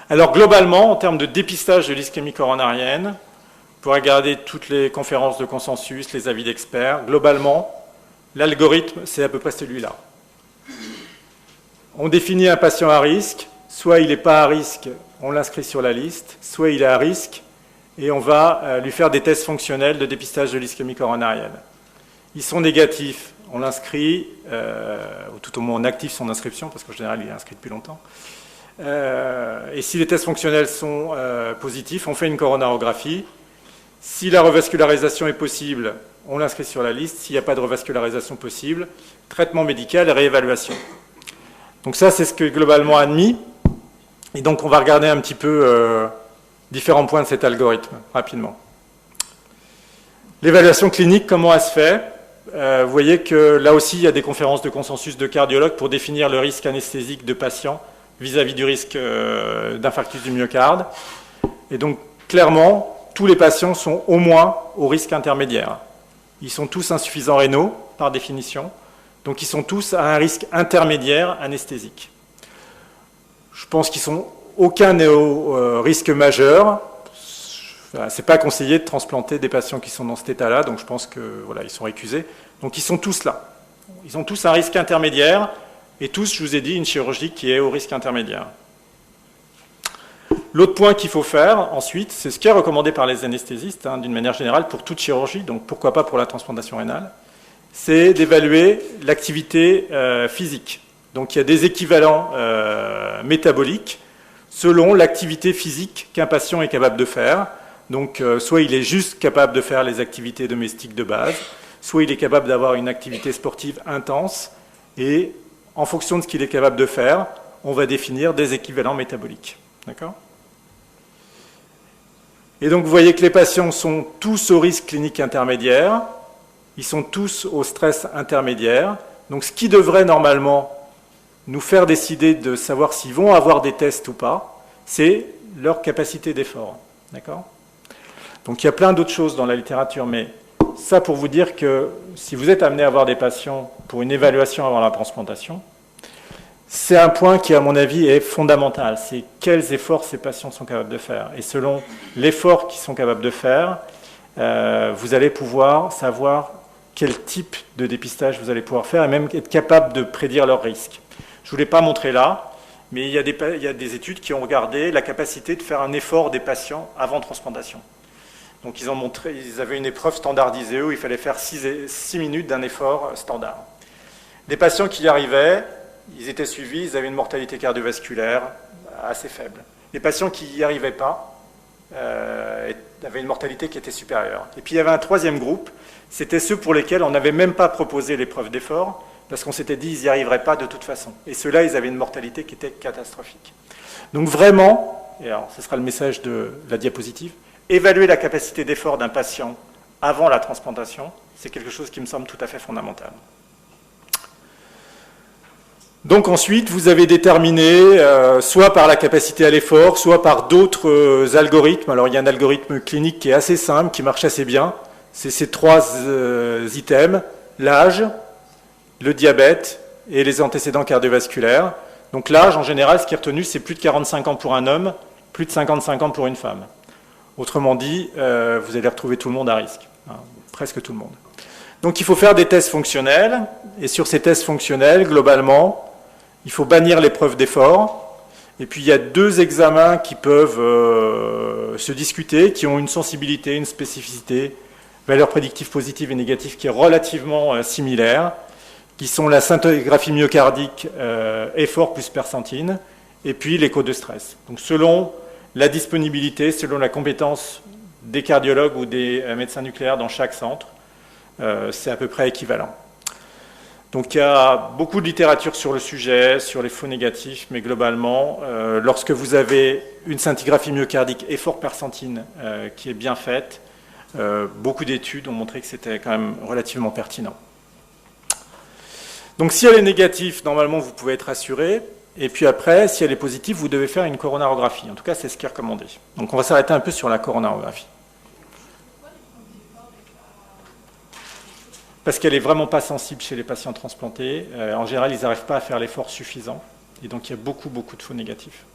Alors globalement, en termes de dépistage de l'ischémie coronarienne, vous pourrez regarder toutes les conférences de consensus, les avis d'experts. Globalement, l'algorithme, c'est à peu près celui-là. On définit un patient à risque, soit il n'est pas à risque, on l'inscrit sur la liste, soit il est à risque, et on va lui faire des tests fonctionnels de dépistage de l'ischémie coronarienne. Ils sont négatifs, on l'inscrit, ou tout au moins on active son inscription, parce qu'en général il est inscrit depuis longtemps. Et si les tests fonctionnels sont positifs, on fait une coronarographie. Si la revascularisation est possible, on l'inscrit sur la liste. S'il n'y a pas de revascularisation possible, traitement médical et réévaluation. Donc ça, c'est ce que globalement admis. Et donc on va regarder un petit peu différents points de cet algorithme, rapidement. L'évaluation clinique, comment elle se fait? Vous voyez que là aussi, il y a des conférences de consensus de cardiologues pour définir le risque anesthésique de patients vis-à-vis du risque d'infarctus du myocarde. Et donc, clairement, tous les patients sont au moins au risque intermédiaire. Ils sont tous insuffisants rénaux, par définition. Donc, ils sont tous à un risque intermédiaire anesthésique. Je pense qu'ils sont aucun n'est au risque majeur. Enfin, c'est pas conseillé de transplanter des patients qui sont dans cet état-là, donc je pense que voilà, ils sont récusés. Donc, ils sont tous là. Ils ont tous un risque intermédiaire. Et tous, je vous ai dit, une chirurgie qui est au risque intermédiaire. L'autre point qu'il faut faire ensuite, c'est ce qui est recommandé par les anesthésistes, d'une manière générale, pour toute chirurgie, donc pourquoi pas pour la transplantation rénale, c'est d'évaluer l'activité physique. Donc il y a des équivalents métaboliques selon l'activité physique qu'un patient est capable de faire. Donc soit il est juste capable de faire les activités domestiques de base, soit il est capable d'avoir une activité sportive intense, et en fonction de ce qu'il est capable de faire, on va définir des équivalents métaboliques. D'accord ? Et donc vous voyez que les patients sont tous au risque clinique intermédiaire, ils sont tous au stress intermédiaire. Donc ce qui devrait normalement nous faire décider de savoir s'ils vont avoir des tests ou pas, c'est leur capacité d'effort. D'accord ? Donc il y a plein d'autres choses dans la littérature, mais ça pour vous dire que si vous êtes amené à avoir des patients pour une évaluation avant la transplantation, c'est un point qui, à mon avis, est fondamental. C'est quels efforts ces patients sont capables de faire. Et selon l'effort qu'ils sont capables de faire, vous allez pouvoir savoir quel type de dépistage vous allez pouvoir faire et même être capable de prédire leur risque. Je ne vous l'ai pas montré là, mais il y a des études qui ont regardé la capacité de faire un effort des patients avant transplantation. Donc ils avaient une épreuve standardisée où il fallait faire 6 minutes d'un effort standard. Les patients qui y arrivaient, ils étaient suivis, ils avaient une mortalité cardiovasculaire assez faible. Les patients qui n'y arrivaient pas avaient une mortalité qui était supérieure. Et puis il y avait un troisième groupe, c'était ceux pour lesquels on n'avait même pas proposé l'épreuve d'effort, parce qu'on s'était dit qu'ils n'y arriveraient pas de toute façon. Et ceux-là, ils avaient une mortalité qui était catastrophique. Donc vraiment, et alors ce sera le message de la diapositive, évaluer la capacité d'effort d'un patient avant la transplantation, c'est quelque chose qui me semble tout à fait fondamental. Donc ensuite, vous avez déterminé, soit par la capacité à l'effort, soit par d'autres algorithmes. Alors il y a un algorithme clinique qui est assez simple, qui marche assez bien. C'est ces 3 items, l'âge, le diabète et les antécédents cardiovasculaires. Donc l'âge, en général, ce qui est retenu, c'est plus de 45 ans pour un homme, plus de 55 ans pour une femme. Autrement dit, vous allez retrouver tout le monde à risque, hein, presque tout le monde. Donc il faut faire des tests fonctionnels, et sur ces tests fonctionnels, globalement, il faut bannir l'épreuve d'effort, et puis il y a 2 examens qui peuvent se discuter, qui ont une sensibilité, une spécificité, valeur prédictive positive et négative qui est relativement similaire, qui sont la scintigraphie myocardique, effort plus percentine, et puis l'écho de stress. Donc selon la disponibilité, selon la compétence des cardiologues ou des médecins nucléaires dans chaque centre, c'est à peu près équivalent. Donc il y a beaucoup de littérature sur le sujet, sur les faux négatifs, mais globalement, lorsque vous avez une scintigraphie myocardique effort percentine qui est bien faite, beaucoup d'études ont montré que c'était quand même relativement pertinent. Donc si elle est négative, normalement vous pouvez être assuré. Et puis après, si elle est positive, vous devez faire une coronarographie. En tout cas, c'est ce qui est recommandé. Donc on va s'arrêter un peu sur la coronarographie. Parce qu'elle n'est vraiment pas sensible chez les patients transplantés. En général, ils n'arrivent pas à faire l'effort suffisant. Et donc il y a beaucoup de faux négatifs.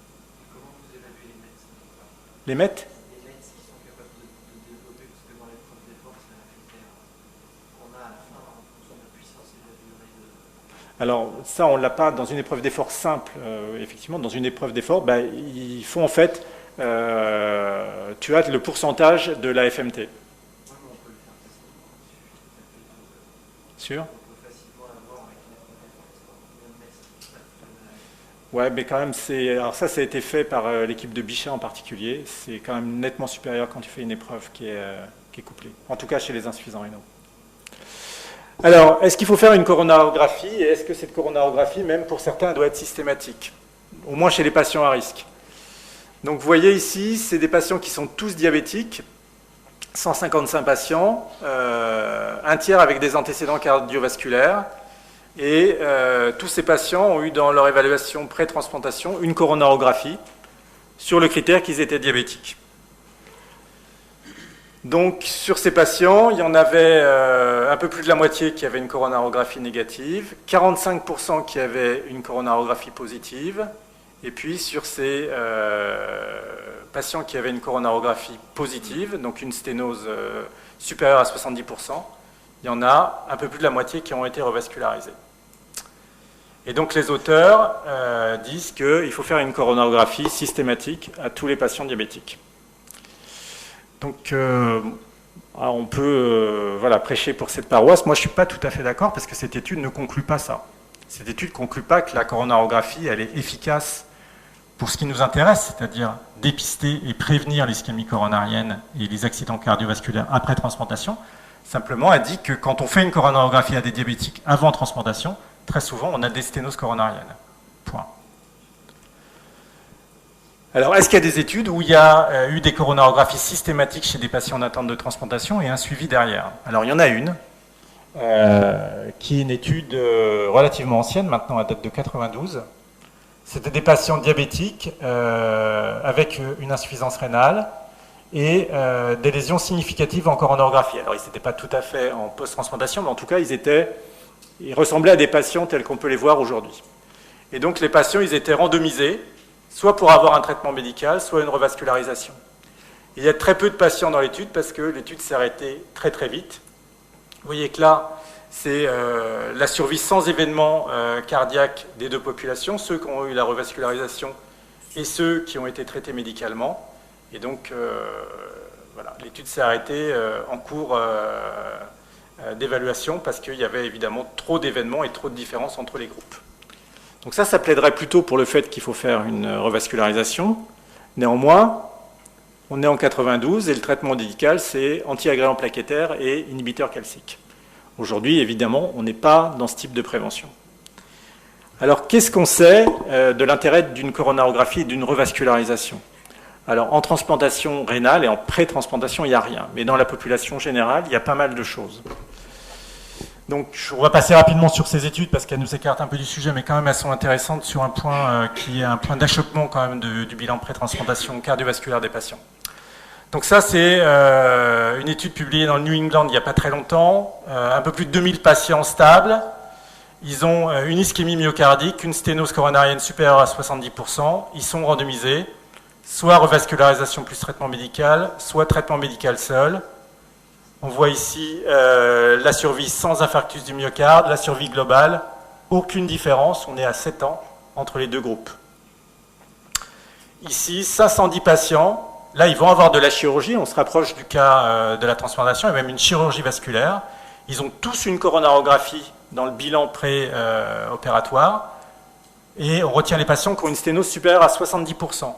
Comment vous évaluez Les les METs? MET? Les METs, ils sont capables de développer, parce que dans l'épreuve d'effort, c'est un critère qu'on a à la fin en fonction de la puissance et de la durée de... Alors ça, on ne l'a pas dans une épreuve d'effort simple. Effectivement, dans une épreuve d'effort, il faut en fait, tu as le pourcentage de la FMT. Oui, mais on peut le faire facilement. Sûr? On peut facilement avoir avec une épreuve d'effort combien de mètres. Ouais, mais quand même, alors ça a été fait par l'équipe de Bichat en particulier. C'est quand même nettement supérieur quand tu fais une épreuve qui est couplée. En tout cas, chez les insuffisants rénaux. Alors, est-ce qu'il faut faire une coronarographie et est-ce que cette coronarographie, même pour certains, doit être systématique? Au moins chez les patients à risque. Donc vous voyez ici, c'est des patients qui sont tous diabétiques, 155 patients, un tiers avec des antécédents cardiovasculaires, et tous ces patients ont eu dans leur évaluation pré-transplantation une coronarographie sur le critère qu'ils étaient diabétiques. Donc, sur ces patients, il y en avait un peu plus de la moitié qui avaient une coronarographie négative, 45% qui avaient une coronarographie positive, et puis sur ces patients qui avaient une coronarographie positive, donc une sténose supérieure à 70%, il y en a un peu plus de la moitié qui ont été revascularisés. Et donc les auteurs disent qu'il faut faire une coronarographie systématique à tous les patients diabétiques. Donc, on peut prêcher pour cette paroisse. Moi, je ne suis pas tout à fait d'accord parce que cette étude ne conclut pas ça. Cette étude ne conclut pas que la coronarographie, elle est efficace pour ce qui nous intéresse, c'est-à-dire dépister et prévenir l'ischémie coronarienne et les accidents cardiovasculaires après transplantation. Simplement, elle dit que quand on fait une coronarographie à des diabétiques avant transplantation, très souvent, on a des sténoses coronariennes. Point. Alors, est-ce qu'il y a des études où il y a eu des coronarographies systématiques chez des patients en attente de transplantation et un suivi derrière? Alors, il y en a une, qui est une étude relativement ancienne, maintenant à date de 92. C'était des patients diabétiques avec une insuffisance rénale et des lésions significatives en coronarographie. Alors, ils n'étaient pas tout à fait en post-transplantation, mais en tout cas, ils ressemblaient à des patients tels qu'on peut les voir aujourd'hui. Et donc, les patients, ils étaient randomisés, soit pour avoir un traitement médical, soit une revascularisation. Il y a très peu de patients dans l'étude parce que l'étude s'est arrêtée très très vite. Vous voyez que là, c'est la survie sans événement cardiaque des deux populations, ceux qui ont eu la revascularisation et ceux qui ont été traités médicalement. Et donc, voilà, l'étude s'est arrêtée en cours d'évaluation parce qu'il y avait évidemment trop d'événements et trop de différences entre les groupes. Donc ça plaiderait plutôt pour le fait qu'il faut faire une revascularisation. Néanmoins, on est en 92 et le traitement médical, c'est antiagrélant plaquettaire et inhibiteur calcique. Aujourd'hui, évidemment, on n'est pas dans ce type de prévention. Alors, qu'est-ce qu'on sait de l'intérêt d'une coronarographie et d'une revascularisation? Alors, en transplantation rénale et en pré-transplantation, il n'y a rien. Mais dans la population générale, il y a pas mal de choses. Donc, on va passer rapidement sur ces études parce qu'elles nous écartent un peu du sujet, mais quand même elles sont intéressantes sur un point qui est un point d'achoppement quand même du bilan pré-transplantation cardiovasculaire des patients. Donc ça, c'est une étude publiée dans le New England il n'y a pas très longtemps, un peu plus de 2000 patients stables. Ils ont une ischémie myocardique, une sténose coronarienne supérieure à 70%. Ils sont randomisés, soit revascularisation plus traitement médical, soit traitement médical seul. On voit ici la survie sans infarctus du myocarde, la survie globale. Aucune différence, on est à 7 ans entre les deux groupes. Ici, 510 patients. Là, ils vont avoir de la chirurgie, on se rapproche du cas de la transplantation, et même une chirurgie vasculaire. Ils ont tous une coronarographie dans le bilan pré-opératoire, et on retient les patients qui ont une sténose supérieure à 70%.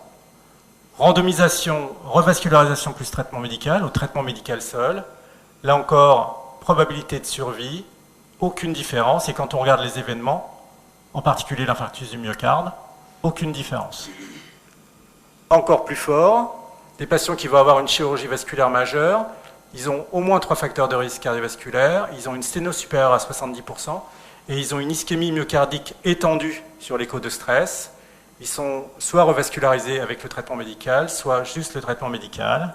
Randomisation, revascularisation plus traitement médical, ou traitement médical seul. Là encore, probabilité de survie, aucune différence, et quand on regarde les événements, en particulier l'infarctus du myocarde, aucune différence. Encore plus fort, des patients qui vont avoir une chirurgie vasculaire majeure, ils ont au moins 3 facteurs de risque cardiovasculaire, ils ont une sténose supérieure à 70%, et ils ont une ischémie myocardique étendue sur l'écho de stress. Ils sont soit revascularisés avec le traitement médical, soit juste le traitement médical.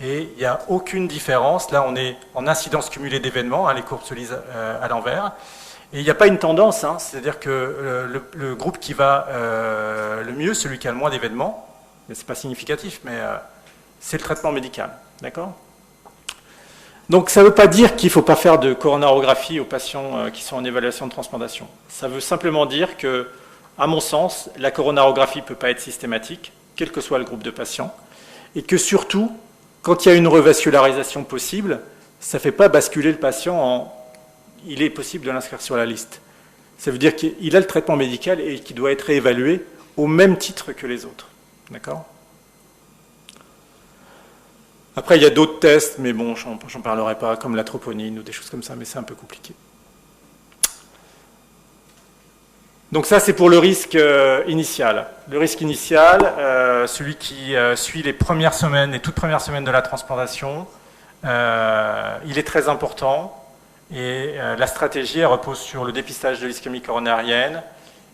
Et il n'y a aucune différence. Là, on est en incidence cumulée d'événements, les courbes se lisent à l'envers. Et il n'y a pas une tendance, c'est-à-dire que le groupe qui va le mieux, celui qui a le moins d'événements, mais ce n'est pas significatif, mais c'est le traitement médical. D'accord ? Donc ça ne veut pas dire qu'il ne faut pas faire de coronarographie aux patients qui sont en évaluation de transplantation. Ça veut simplement dire que, à mon sens, la coronarographie ne peut pas être systématique, quel que soit le groupe de patients, et que surtout, quand il y a une revascularisation possible, ça ne fait pas basculer le patient en « il est possible de l'inscrire sur la liste ». Ça veut dire qu'il a le traitement médical et qu'il doit être réévalué au même titre que les autres. D'accord ? Après, il y a d'autres tests, mais bon, j'en parlerai pas, comme la troponine ou des choses comme ça, mais c'est un peu compliqué. Donc ça, c'est pour le risque initial. Le risque initial, celui qui suit les premières semaines, les toutes premières semaines de la transplantation, il est très important. Et la stratégie, elle repose sur le dépistage de l'ischémie coronarienne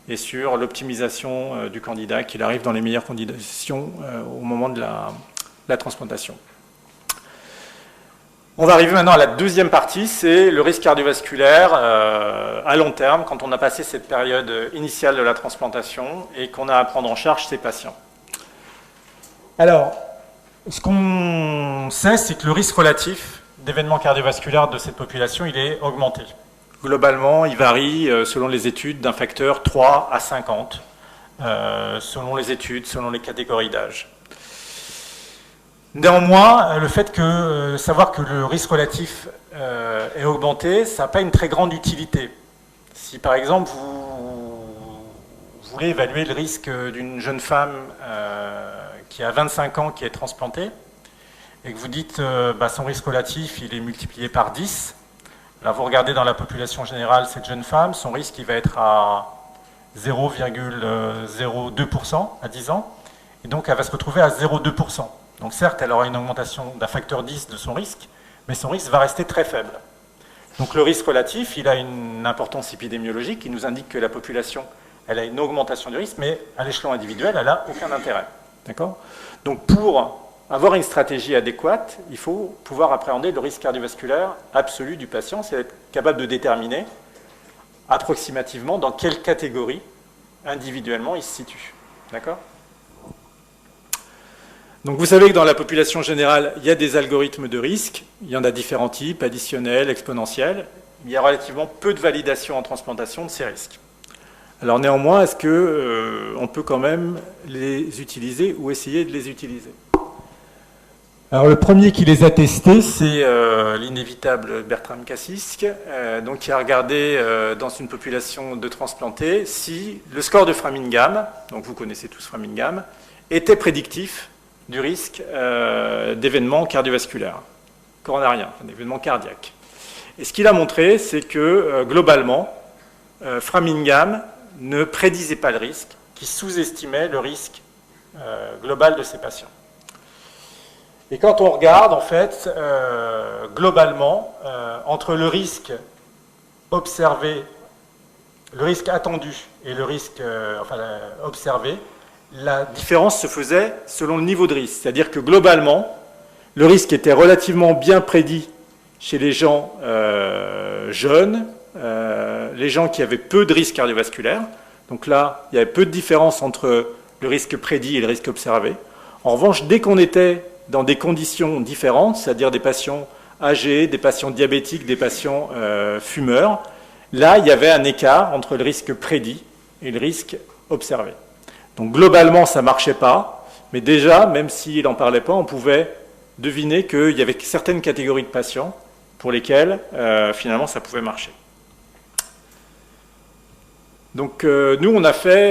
et sur l'optimisation du candidat, qu'il arrive dans les meilleures conditions au moment de la transplantation. On va arriver maintenant à la deuxième partie, c'est le risque cardiovasculaire à long terme, quand on a passé cette période initiale de la transplantation et qu'on a à prendre en charge ces patients. Alors, ce qu'on sait, c'est que le risque relatif d'événements cardiovasculaires de cette population, il est augmenté. Globalement, il varie selon les études d'un facteur 3 à 50, selon les études, selon les catégories d'âge. Néanmoins, le fait que savoir que le risque relatif est augmenté, ça n'a pas une très grande utilité. Si par exemple vous voulez évaluer le risque d'une jeune femme qui a 25 ans qui est transplantée, et que vous dites son risque relatif il est multiplié par 10, là vous regardez dans la population générale cette jeune femme, son risque il va être à 0,02% à 10 ans, et donc elle va se retrouver à 0,2%. Donc certes, elle aura une augmentation d'un facteur 10 de son risque, mais son risque va rester très faible. Donc le risque relatif, il a une importance épidémiologique qui nous indique que la population, elle a une augmentation du risque, mais à l'échelon individuel, elle n'a aucun intérêt. D'accord ? Donc pour avoir une stratégie adéquate, il faut pouvoir appréhender le risque cardiovasculaire absolu du patient, c'est être capable de déterminer approximativement dans quelle catégorie individuellement il se situe. D'accord ? Donc vous savez que dans la population générale, il y a des algorithmes de risque, il y en a différents types, additionnels, exponentiels, il y a relativement peu de validation en transplantation de ces risques. Alors néanmoins, est-ce qu'on peut quand même les utiliser ou essayer de les utiliser? Alors le premier qui les a testés, c'est l'inévitable Bertram Kacisk, donc qui a regardé dans une population de transplantés si le score de Framingham, donc vous connaissez tous Framingham, était prédictif du risque d'événements cardiovasculaires, coronariens, d'événements cardiaques. Et ce qu'il a montré, c'est que globalement, Framingham ne prédisait pas le risque, qui sous-estimait le risque global de ces patients. Et quand on regarde, en fait, globalement, entre le risque observé, le risque attendu et le risque observé, la différence se faisait selon le niveau de risque. C'est-à-dire que globalement, le risque était relativement bien prédit chez les gens jeunes, les gens qui avaient peu de risques cardiovasculaires. Donc là, il y avait peu de différence entre le risque prédit et le risque observé. En revanche, dès qu'on était dans des conditions différentes, c'est-à-dire des patients âgés, des patients diabétiques, des patients fumeurs, là, il y avait un écart entre le risque prédit et le risque observé. Donc globalement, ça ne marchait pas, mais déjà, même s'il n'en parlait pas, on pouvait deviner qu'il y avait certaines catégories de patients pour lesquels, finalement, ça pouvait marcher. Donc nous, on a fait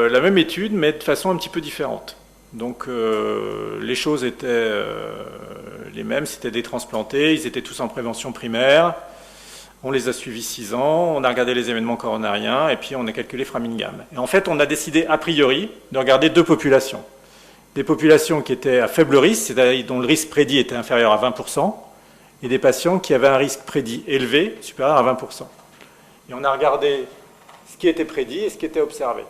la même étude, mais de façon un petit peu différente. Donc les choses étaient les mêmes, c'était des transplantés, ils étaient tous en prévention primaire, on les a suivis 6 ans, on a regardé les événements coronariens, et puis on a calculé Framingham. Et en fait, on a décidé a priori de regarder 2 populations. Des populations qui étaient à faible risque, c'est-à-dire dont le risque prédit était inférieur à 20%, et des patients qui avaient un risque prédit élevé, supérieur à 20%. Et on a regardé ce qui était prédit et ce qui était observé.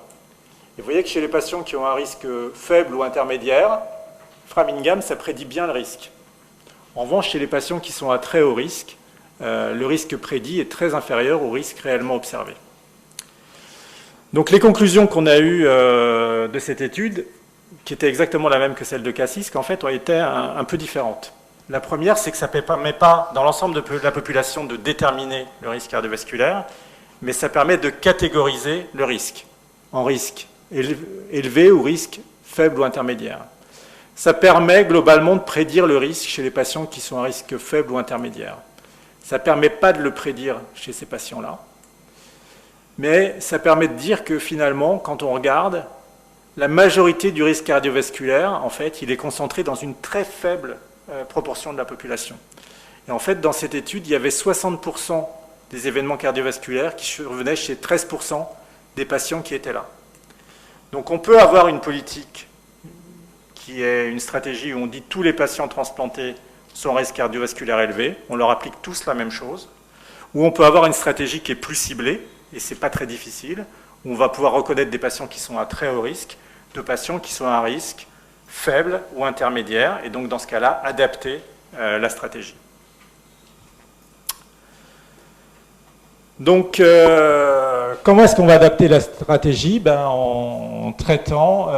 Et vous voyez que chez les patients qui ont un risque faible ou intermédiaire, Framingham, ça prédit bien le risque. En revanche, chez les patients qui sont à très haut risque, le risque prédit est très inférieur au risque réellement observé. Donc les conclusions qu'on a eues de cette étude, qui était exactement la même que celle de Kacisk, en fait, ont été un peu différentes. La première, c'est que ça ne permet pas, dans l'ensemble de la population, de déterminer le risque cardiovasculaire, mais ça permet de catégoriser le risque en risque élevé ou risque faible ou intermédiaire. Ça permet globalement de prédire le risque chez les patients qui sont à risque faible ou intermédiaire. Ça ne permet pas de le prédire chez ces patients-là, mais ça permet de dire que finalement, quand on regarde, la majorité du risque cardiovasculaire, en fait, il est concentré dans une très faible proportion de la population. Et en fait, dans cette étude, il y avait 60% des événements cardiovasculaires qui survenaient chez 13% des patients qui étaient là. Donc on peut avoir une politique qui est une stratégie où on dit tous les patients transplantés sont en risque cardiovasculaire élevé, on leur applique tous la même chose, ou on peut avoir une stratégie qui est plus ciblée, et ce n'est pas très difficile, où on va pouvoir reconnaître des patients qui sont à très haut risque, de patients qui sont à un risque faible ou intermédiaire, et donc dans ce cas-là, adapter la stratégie. Donc, comment est-ce qu'on va adapter la stratégie? En traitant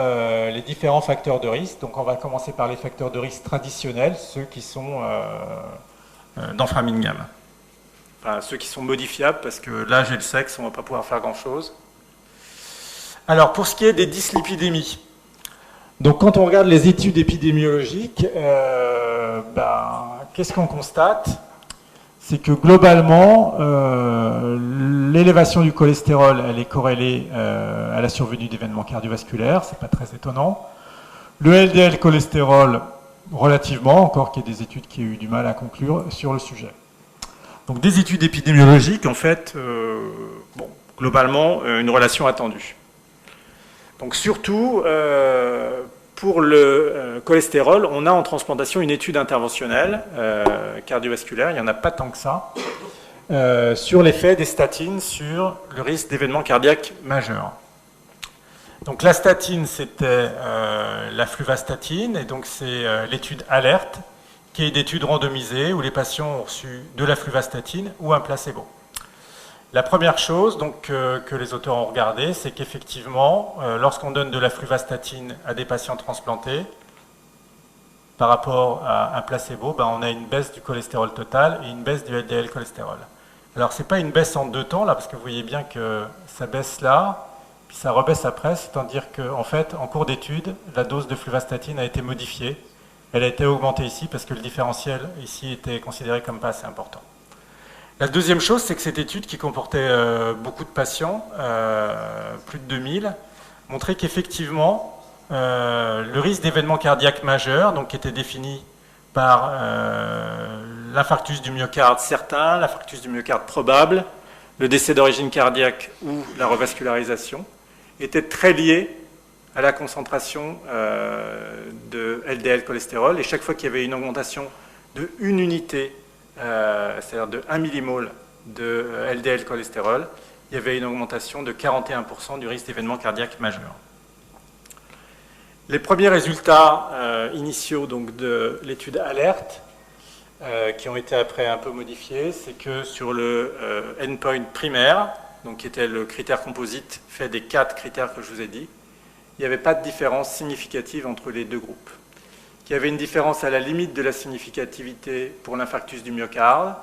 les différents facteurs de risque. Donc, on va commencer par les facteurs de risque traditionnels, ceux qui sont dans Framingham. Enfin, ceux qui sont modifiables, parce que l'âge et le sexe, on ne va pas pouvoir faire grand-chose. Alors, pour ce qui est des dyslipidémies, donc quand on regarde les études épidémiologiques, qu'est-ce qu'on constate? C'est que globalement, l'élévation du cholestérol, elle est corrélée à la survenue d'événements cardiovasculaires, c'est pas très étonnant. Le LDL cholestérol, relativement, encore qu'il y ait des études qui ont eu du mal à conclure sur le sujet. Donc des études épidémiologiques, en fait, globalement, une relation attendue. Donc surtout, pour le cholestérol, on a en transplantation une étude interventionnelle cardiovasculaire, il n'y en a pas tant que ça, sur l'effet des statines sur le risque d'événements cardiaques majeurs. Donc la statine, c'était la fluvastatine, et donc c'est l'étude ALERT, qui est une étude randomisée où les patients ont reçu de la fluvastatine ou un placebo. La première chose donc, que les auteurs ont regardé, c'est qu'effectivement, lorsqu'on donne de la fluvastatine à des patients transplantés, par rapport à un placebo, on a une baisse du cholestérol total et une baisse du LDL cholestérol. Alors, ce n'est pas une baisse en deux temps, là, parce que vous voyez bien que ça baisse là, puis ça rebaisse après, c'est-à-dire qu'en fait, en cours d'étude, la dose de fluvastatine a été modifiée. Elle a été augmentée ici parce que le différentiel ici était considéré comme pas assez important. La deuxième chose, c'est que cette étude, qui comportait beaucoup de patients, plus de 2000, montrait qu'effectivement, le risque d'événements cardiaques majeurs, donc qui était défini par l'infarctus du myocarde certain, l'infarctus du myocarde probable, le décès d'origine cardiaque ou la revascularisation, était très lié à la concentration de LDL cholestérol. Et chaque fois qu'il y avait une augmentation de 1 unité, c'est-à-dire de 1 millimole de LDL cholestérol, il y avait une augmentation de 41% du risque d'événement cardiaque majeur. Les premiers résultats initiaux donc, de l'étude ALERT, qui ont été après un peu modifiés, c'est que sur le endpoint primaire, donc qui était le critère composite fait des 4 critères que je vous ai dit, il n'y avait pas de différence significative entre les deux groupes. Il y avait une différence à la limite de la significativité pour l'infarctus du myocarde.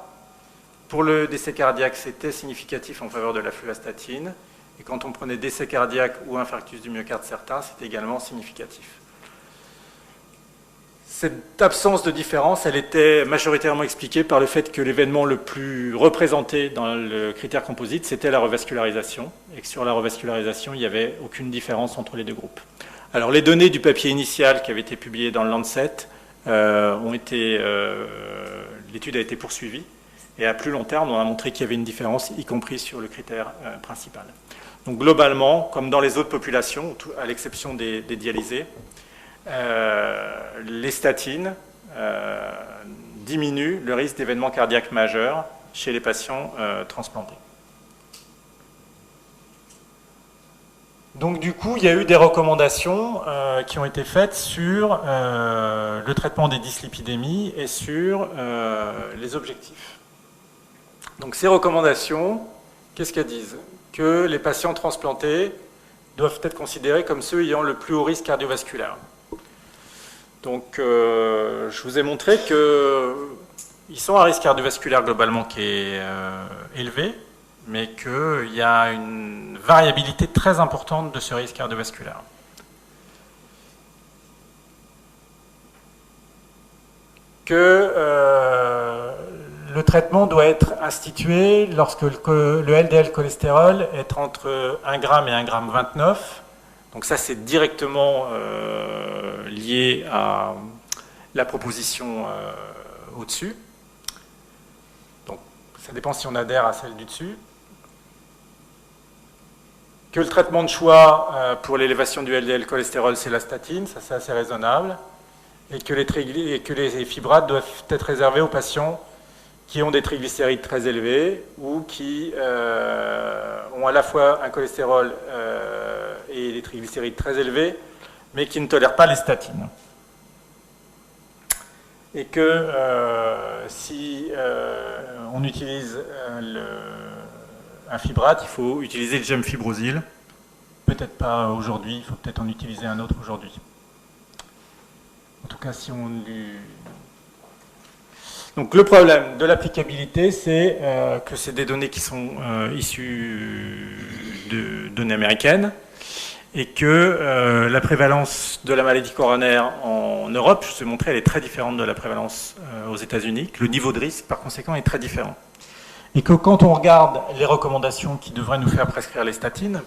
Pour le décès cardiaque, c'était significatif en faveur de la fluvastatine. Et quand on prenait décès cardiaque ou infarctus du myocarde certain, c'était également significatif. Cette absence de différence, elle était majoritairement expliquée par le fait que l'événement le plus représenté dans le critère composite, c'était la revascularisation, et que sur la revascularisation, il n'y avait aucune différence entre les deux groupes. Alors, les données du papier initial qui avait été publié dans le Lancet l'étude a été poursuivie, et à plus long terme, on a montré qu'il y avait une différence, y compris sur le critère principal. Donc, globalement, comme dans les autres populations, à l'exception des dialysés, les statines diminuent le risque d'événements cardiaques majeurs chez les patients transplantés. Donc du coup, il y a eu des recommandations qui ont été faites sur le traitement des dyslipidémies et sur les objectifs. Donc ces recommandations, qu'est-ce qu'elles disent? Que les patients transplantés doivent être considérés comme ceux ayant le plus haut risque cardiovasculaire. Donc, je vous ai montré qu'ils sont à risque cardiovasculaire globalement qui est élevé, mais qu'il y a une variabilité très importante de ce risque cardiovasculaire. Que le traitement doit être institué lorsque le LDL cholestérol est entre 1 g et 1 g 29. Donc ça, c'est directement lié à la proposition au-dessus. Donc ça dépend si on adhère à celle du dessus. Que le traitement de choix pour l'élévation du LDL cholestérol, c'est la statine, ça c'est assez raisonnable. Et que les fibrates doivent être réservés aux patients qui ont des triglycérides très élevés ou qui ont à la fois un cholestérol et des triglycérides très élevés, mais qui ne tolèrent pas les statines. Et que si on utilise un fibrate, il faut utiliser le gemfibrozil. Peut-être pas aujourd'hui, il faut peut-être en utiliser un autre aujourd'hui. En tout cas, si on lui... Donc le problème de l'applicabilité, c'est que c'est des données qui sont issues de données américaines et que la prévalence de la maladie coronaire en Europe, je vous ai montré, elle est très différente de la prévalence aux États-Unis. Le niveau de risque, par conséquent, est très différent. Et que quand on regarde les recommandations qui devraient nous faire prescrire les statines,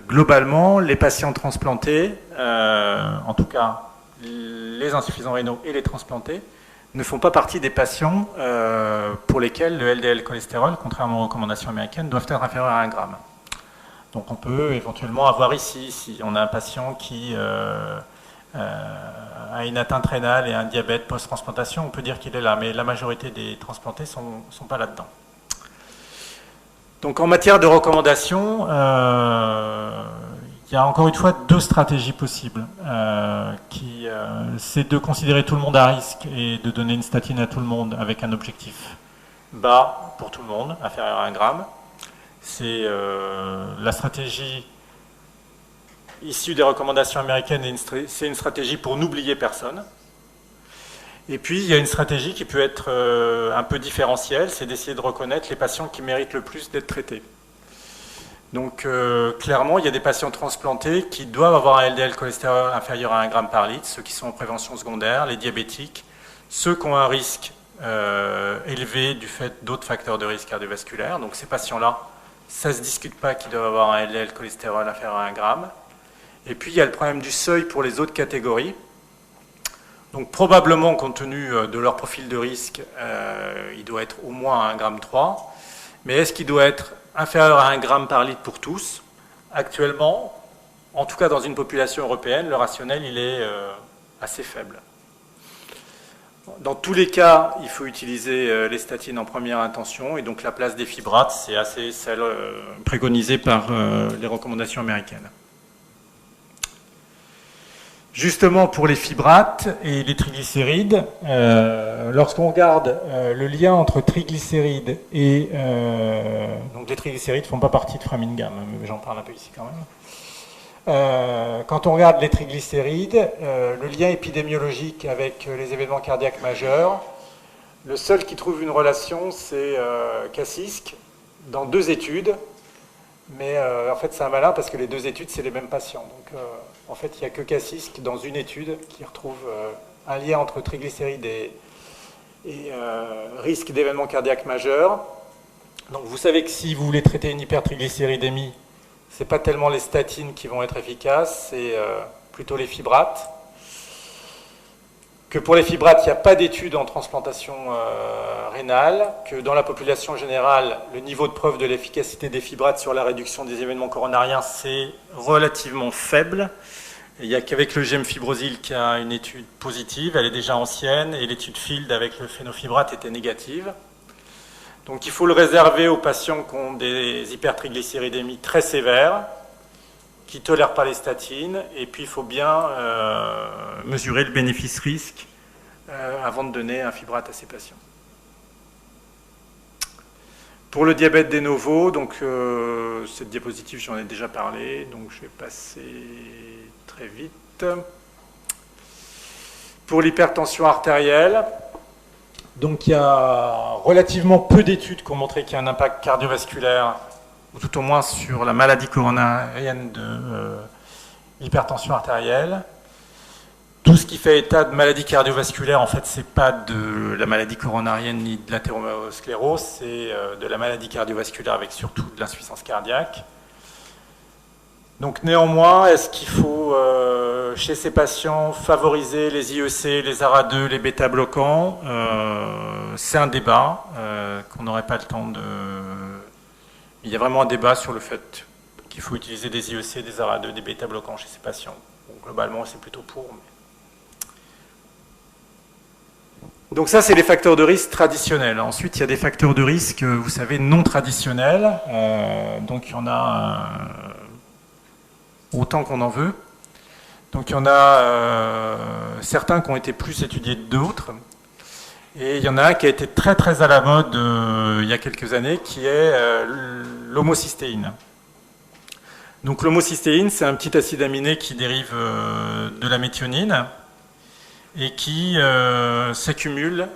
globalement, les patients transplantés, en tout cas les insuffisants rénaux et les transplantés, ne font pas partie des patients pour lesquels le LDL cholestérol, contrairement aux recommandations américaines, doivent être inférieurs à 1 gramme. Donc on peut éventuellement avoir ici, si on a un patient qui a une atteinte rénale et un diabète post-transplantation, on peut dire qu'il est là, mais la majorité des transplantés ne sont pas là-dedans. Donc en matière de recommandations, il y a encore une fois 2 stratégies possibles. C'est de considérer tout le monde à risque et de donner une statine à tout le monde avec un objectif bas pour tout le monde, inférieur à 1 gramme. C'est la stratégie issue des recommandations américaines, c'est une stratégie pour n'oublier personne. Et puis, il y a une stratégie qui peut être un peu différentielle, c'est d'essayer de reconnaître les patients qui méritent le plus d'être traités. Donc, clairement, il y a des patients transplantés qui doivent avoir un LDL cholestérol inférieur à 1 g par litre, ceux qui sont en prévention secondaire, les diabétiques, ceux qui ont un risque élevé du fait d'autres facteurs de risque cardiovasculaire. Donc, ces patients-là, ça ne se discute pas qu'ils doivent avoir un LDL cholestérol inférieur à 1 g. Et puis, il y a le problème du seuil pour les autres catégories. Donc, probablement, compte tenu de leur profil de risque, il doit être au moins à 1,3 g. Mais est-ce qu'il doit être inférieur à 1 g par litre pour tous? Actuellement, en tout cas dans une population européenne, le rationnel il est assez faible. Dans tous les cas, il faut utiliser les statines en première intention, et donc la place des fibrates, c'est assez celle préconisée par les recommandations américaines. Justement, pour les fibrates et les triglycérides, lorsqu'on regarde le lien entre triglycérides et... donc les triglycérides ne font pas partie de Framingham, mais j'en parle un peu ici quand même. Quand on regarde les triglycérides, le lien épidémiologique avec les événements cardiaques majeurs, le seul qui trouve une relation, c'est Kacisk, dans 2 études. Mais en fait, c'est un malin parce que les 2 études, c'est les mêmes patients. Donc, en fait, il n'y a que Kacisk dans une étude qui retrouve un lien entre triglycérides et risque d'événements cardiaques majeurs. Donc, vous savez que si vous voulez traiter une hypertriglycéridémie, ce n'est pas tellement les statines qui vont être efficaces, c'est plutôt les fibrates. Que pour les fibrates, il n'y a pas d'études en transplantation rénale, que dans la population générale, le niveau de preuve de l'efficacité des fibrates sur la réduction des événements coronariens, c'est relativement faible. Et il n'y a qu'avec le gemfibrozil qu'il y a une étude positive, elle est déjà ancienne, et l'étude FIELD avec le phénofibrate était négative. Donc il faut le réserver aux patients qui ont des hypertriglycéridémies très sévères, qui ne tolèrent pas les statines, et puis il faut bien mesurer le bénéfice-risque avant de donner un fibrate à ces patients. Pour le diabète de novo, donc cette diapositive j'en ai déjà parlé, donc je vais passer très vite. Pour l'hypertension artérielle, donc il y a relativement peu d'études qui ont montré qu'il y a un impact cardiovasculaire, ou tout au moins sur la maladie coronarienne de l'hypertension artérielle. Tout ce qui fait état de maladie cardiovasculaire, en fait, c'est pas de la maladie coronarienne ni de l'athérosclérose, c'est de la maladie cardiovasculaire avec surtout de l'insuffisance cardiaque. Donc néanmoins, est-ce qu'il faut, chez ces patients, favoriser les IEC, les ARA2, les bêta-bloquants? C'est un débat qu'on n'aurait pas le temps de... Il y a vraiment un débat sur le fait qu'il faut utiliser des IEC, des ARA2, des bêta-bloquants chez ces patients. Bon, globalement, c'est plutôt pour. Mais... Donc ça, c'est les facteurs de risque traditionnels. Ensuite, il y a des facteurs de risque, vous savez, non traditionnels. Donc il y en a autant qu'on en veut. Donc il y en a certains qui ont été plus étudiés que d'autres. Et il y en a un qui a été très très à la mode il y a quelques années, qui est l'homocystéine. Donc l'homocystéine, c'est un petit acide aminé qui dérive de la méthionine et qui s'accumule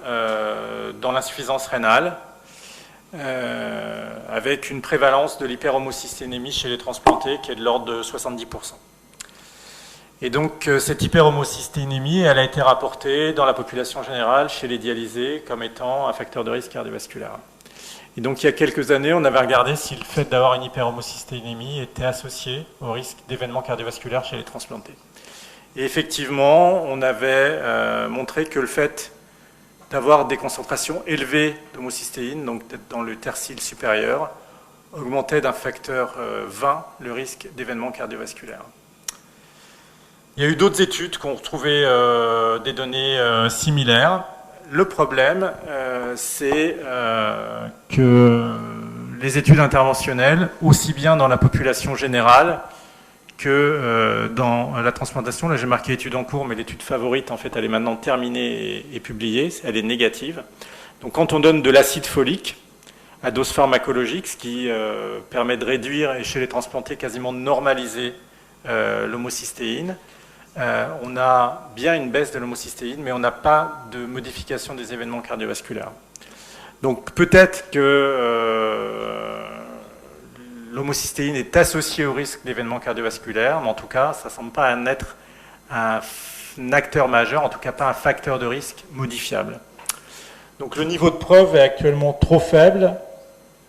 dans l'insuffisance rénale avec une prévalence de l'hyperhomocystéinémie chez les transplantés qui est de l'ordre de 70%. Et donc, cette hyperhomocystéinémie, elle a été rapportée dans la population générale, chez les dialysés, comme étant un facteur de risque cardiovasculaire. Et donc, il y a quelques années, on avait regardé si le fait d'avoir une hyperhomocystéinémie était associé au risque d'événements cardiovasculaires chez les transplantés. Et effectivement, on avait montré que le fait d'avoir des concentrations élevées d'homocystéine, donc d'être dans le tertile supérieur, augmentait d'un facteur 20 le risque d'événements cardiovasculaires. Il y a eu d'autres études qui ont retrouvé des données similaires. Le problème, c'est que les études interventionnelles, aussi bien dans la population générale que dans la transplantation, là j'ai marqué étude en cours, mais l'étude favorite, en fait, elle est maintenant terminée et publiée, elle est négative. Donc quand on donne de l'acide folique à dose pharmacologique, ce qui permet de réduire et chez les transplantés quasiment de normaliser l'homocystéine, on a bien une baisse de l'homocystéine, mais on n'a pas de modification des événements cardiovasculaires. Donc peut-être que l'homocystéine est associée au risque d'événements cardiovasculaires, mais en tout cas, ça ne semble pas être un acteur majeur, en tout cas pas un facteur de risque modifiable. Donc le niveau de preuve est actuellement trop faible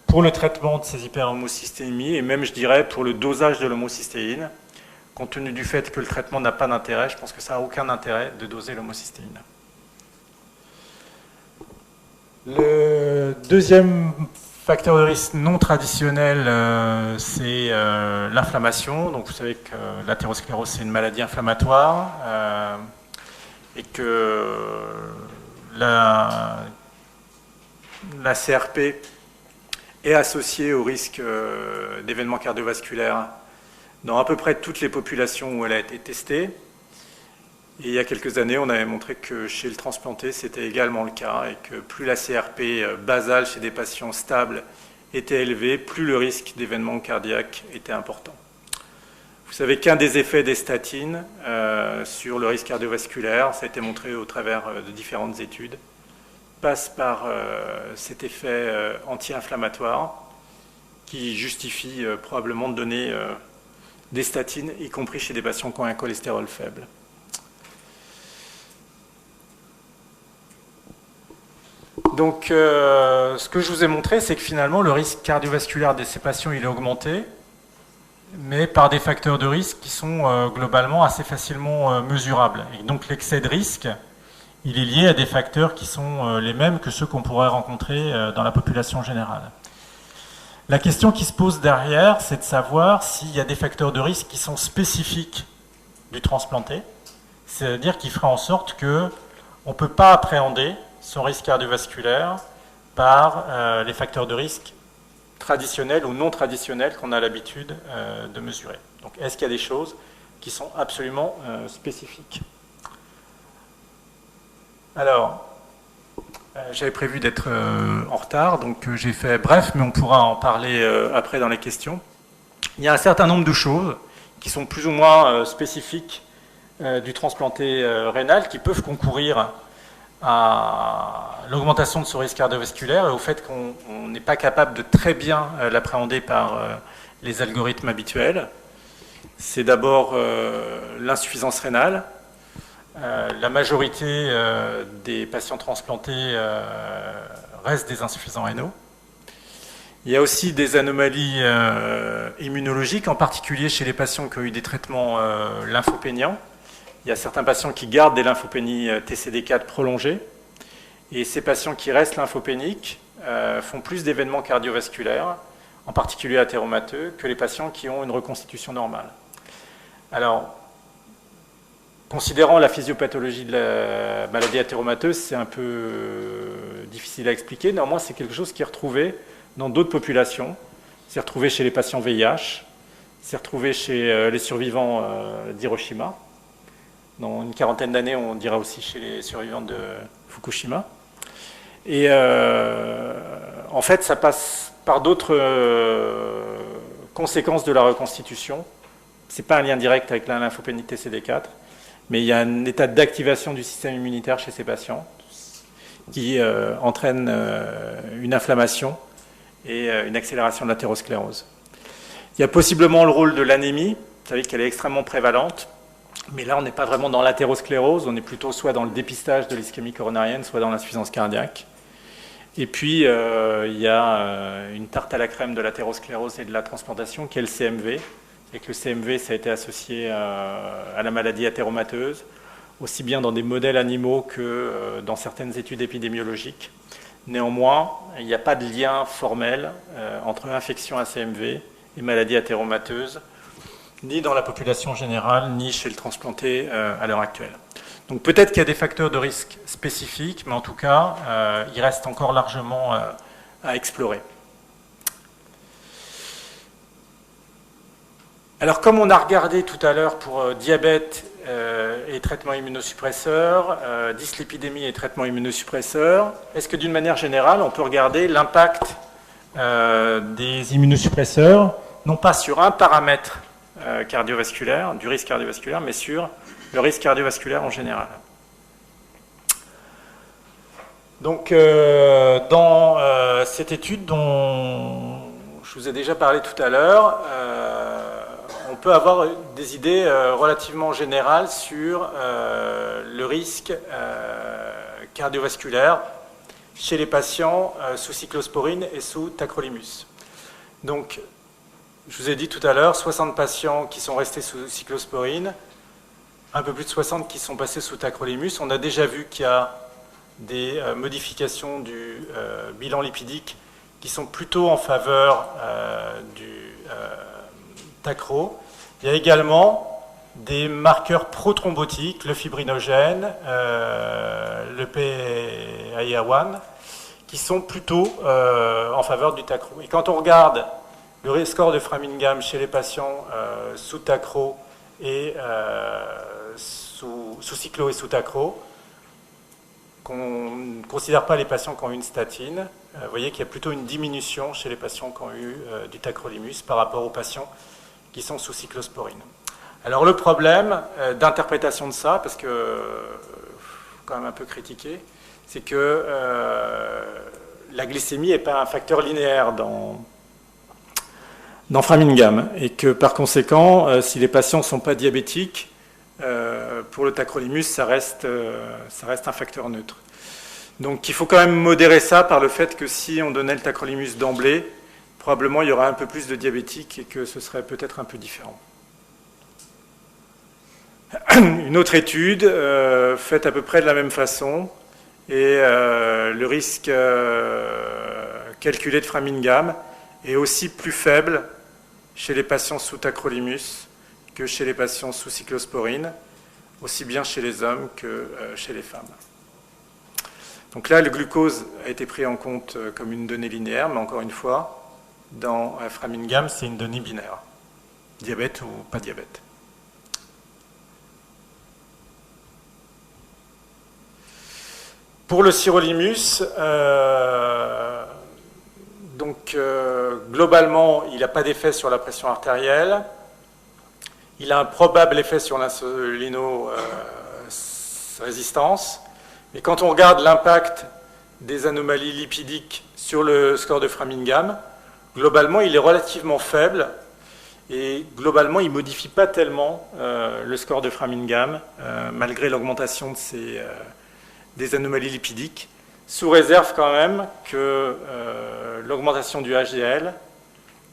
pour le traitement de ces hyperhomocystémies, et même, je dirais, pour le dosage de l'homocystéine. Compte tenu du fait que le traitement n'a pas d'intérêt, je pense que ça n'a aucun intérêt de doser l'homocystéine. Le deuxième facteur de risque non traditionnel, c'est l'inflammation. Donc vous savez que l'athérosclérose, c'est une maladie inflammatoire et que la CRP est associée au risque d'événements cardiovasculaires dans à peu près toutes les populations où elle a été testée. Et il y a quelques années, on avait montré que chez le transplanté, c'était également le cas, et que plus la CRP basale chez des patients stables était élevée, plus le risque d'événements cardiaques était important. Vous savez qu'un des effets des statines sur le risque cardiovasculaire, ça a été montré au travers de différentes études, passe par cet effet anti-inflammatoire qui justifie probablement de donner des statines, y compris chez des patients qui ont un cholestérol faible. Donc, ce que je vous ai montré, c'est que finalement, le risque cardiovasculaire de ces patients, il est augmenté, mais par des facteurs de risque qui sont globalement assez facilement mesurables. Et donc, l'excès de risque, il est lié à des facteurs qui sont les mêmes que ceux qu'on pourrait rencontrer dans la population générale. La question qui se pose derrière, c'est de savoir s'il y a des facteurs de risque qui sont spécifiques du transplanté, c'est-à-dire qui feraient en sorte qu'on ne peut pas appréhender son risque cardiovasculaire par les facteurs de risque traditionnels ou non traditionnels qu'on a l'habitude de mesurer. Donc, est-ce qu'il y a des choses qui sont absolument spécifiques? Alors, j'avais prévu d'être en retard, donc j'ai fait bref, mais on pourra en parler après dans les questions. Il y a un certain nombre de choses qui sont plus ou moins spécifiques du transplanté rénal qui peuvent concourir à l'augmentation de ce risque cardiovasculaire et au fait qu'on n'est pas capable de très bien l'appréhender par les algorithmes habituels. C'est d'abord l'insuffisance rénale. La majorité des patients transplantés restent des insuffisants rénaux. Il y a aussi des anomalies immunologiques, en particulier chez les patients qui ont eu des traitements lymphopéniens. Il y a certains patients qui gardent des lymphopénies TCD4 prolongées. Et ces patients qui restent lymphopéniques font plus d'événements cardiovasculaires, en particulier athéromateux, que les patients qui ont une reconstitution normale. Alors, considérant la physiopathologie de la maladie athéromateuse, c'est un peu difficile à expliquer. Néanmoins, c'est quelque chose qui est retrouvé dans d'autres populations. C'est retrouvé chez les patients VIH, c'est retrouvé chez les survivants d'Hiroshima. Dans une quarantaine d'années, on dira aussi chez les survivants de Fukushima. Et en fait, ça passe par d'autres conséquences de la reconstitution. Ce n'est pas un lien direct avec la lymphopénie TCD4, mais il y a un état d'activation du système immunitaire chez ces patients qui entraîne une inflammation et une accélération de l'athérosclérose. Il y a possiblement le rôle de l'anémie. Vous savez qu'elle est extrêmement prévalente. Mais là, on n'est pas vraiment dans l'athérosclérose, on est plutôt soit dans le dépistage de l'ischémie coronarienne, soit dans l'insuffisance cardiaque. Et puis, il y a une tarte à la crème de l'athérosclérose et de la transplantation, qui est le CMV. Et que le CMV, ça a été associé à la maladie athéromateuse, aussi bien dans des modèles animaux que dans certaines études épidémiologiques. Néanmoins, il n'y a pas de lien formel entre infection à CMV et maladie athéromateuse, ni dans la population générale, ni chez le transplanté à l'heure actuelle. Donc peut-être qu'il y a des facteurs de risque spécifiques, mais en tout cas, il reste encore largement à explorer. Alors comme on a regardé tout à l'heure pour diabète et traitement immunosuppresseur, dyslipidémie et traitement immunosuppresseur, est-ce que d'une manière générale, on peut regarder l'impact des immunosuppresseurs, non pas sur un paramètre cardiovasculaire, du risque cardiovasculaire, mais sur le risque cardiovasculaire en général. Donc, dans cette étude dont je vous ai déjà parlé tout à l'heure, on peut avoir des idées relativement générales sur le risque cardiovasculaire chez les patients sous cyclosporine et sous tacrolimus. Donc, je vous ai dit tout à l'heure, 60 patients qui sont restés sous cyclosporine, un peu plus de 60 qui sont passés sous tacrolimus. On a déjà vu qu'il y a des modifications du bilan lipidique qui sont plutôt en faveur du tacro. Il y a également des marqueurs prothrombotiques, le fibrinogène, le PIR1, qui sont plutôt en faveur du tacro. Et quand on regarde le score de Framingham chez les patients sous tacro et sous cyclo et sous tacro, qu'on ne considère pas les patients qui ont eu une statine, vous voyez qu'il y a plutôt une diminution chez les patients qui ont eu du tacrolimus par rapport aux patients qui sont sous cyclosporine. Alors le problème d'interprétation de ça, parce que faut quand même un peu critiquer, c'est que la glycémie n'est pas un facteur linéaire dans Framingham, et que par conséquent, si les patients ne sont pas diabétiques, pour le tacrolimus, ça reste un facteur neutre. Donc il faut quand même modérer ça par le fait que si on donnait le tacrolimus d'emblée, probablement il y aura un peu plus de diabétiques et que ce serait peut-être un peu différent. Une autre étude faite à peu près de la même façon, et le risque calculé de Framingham est aussi plus faible chez les patients sous tacrolimus que chez les patients sous cyclosporine, aussi bien chez les hommes que chez les femmes. Donc là, le glucose a été pris en compte comme une donnée linéaire, mais encore une fois, dans Framingham, c'est une donnée binaire. Diabète ou pas diabète. Pour le sirolimus, globalement, il n'a pas d'effet sur la pression artérielle. Il a un probable effet sur l'insulinorésistance. Mais quand on regarde l'impact des anomalies lipidiques sur le score de Framingham, globalement, il est relativement faible. Et globalement, il ne modifie pas tellement le score de Framingham, malgré l'augmentation des anomalies lipidiques, sous réserve quand même que l'augmentation du HDL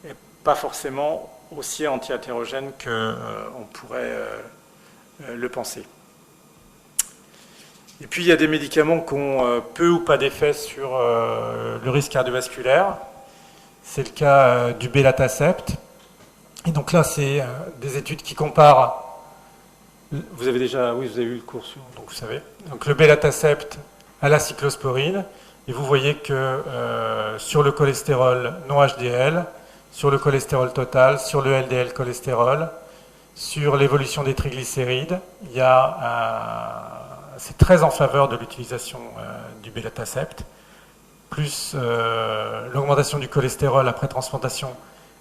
n'est pas forcément aussi anti-athérogène qu'on pourrait le penser. Et puis il y a des médicaments qui ont peu ou pas d'effet sur le risque cardiovasculaire. C'est le cas du belatacept. Et donc là, c'est des études qui comparent. Vous avez eu le cours sur, donc vous savez. Donc le belatacept à la cyclosporine, et vous voyez que sur le cholestérol non HDL, sur le cholestérol total, sur le LDL cholestérol, sur l'évolution des triglycérides, c'est très en faveur de l'utilisation du belatacept, plus l'augmentation du cholestérol après transplantation,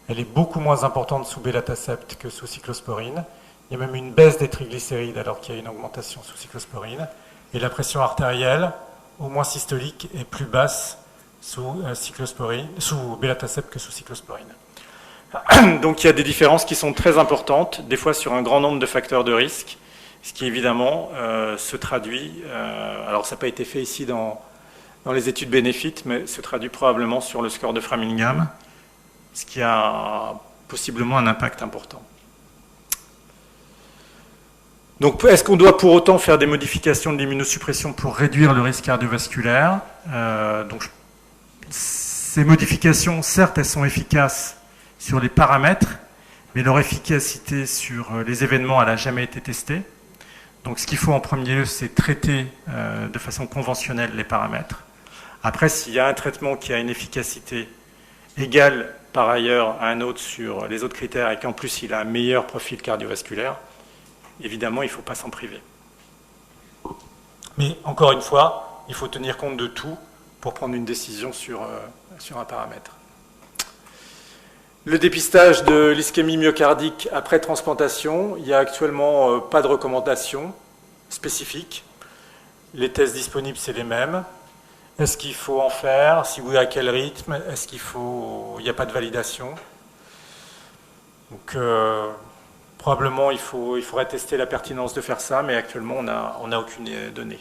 elle est beaucoup moins importante sous belatacept que sous cyclosporine. Il y a même une baisse des triglycérides alors qu'il y a une augmentation sous cyclosporine. Et la pression artérielle, au moins systolique, est plus basse sous belatacept que sous cyclosporine. Donc il y a des différences qui sont très importantes, des fois sur un grand nombre de facteurs de risque, ce qui évidemment se traduit, alors ça n'a pas été fait ici dans les études bénéfites, mais se traduit probablement sur le score de Framingham, ce qui a possiblement un impact important. Donc, est-ce qu'on doit pour autant faire des modifications de l'immunosuppression pour réduire le risque cardiovasculaire ? Ces modifications, certes, elles sont efficaces sur les paramètres, mais leur efficacité sur les événements, elle n'a jamais été testée. Donc, ce qu'il faut en premier lieu, c'est traiter de façon conventionnelle les paramètres. Après, s'il y a un traitement qui a une efficacité égale par ailleurs à un autre sur les autres critères et qu'en plus il a un meilleur profil cardiovasculaire, évidemment, il ne faut pas s'en priver. Mais encore une fois, il faut tenir compte de tout pour prendre une décision sur un paramètre. Le dépistage de l'ischémie myocardique après transplantation, il n'y a actuellement pas de recommandation spécifique. Les tests disponibles, c'est les mêmes. Est-ce qu'il faut en faire? Si oui, à quel rythme? Est-ce qu'il faut... Il n'y a pas de validation. Donc, probablement, il faudrait tester la pertinence de faire ça, mais actuellement, on n'a aucune donnée.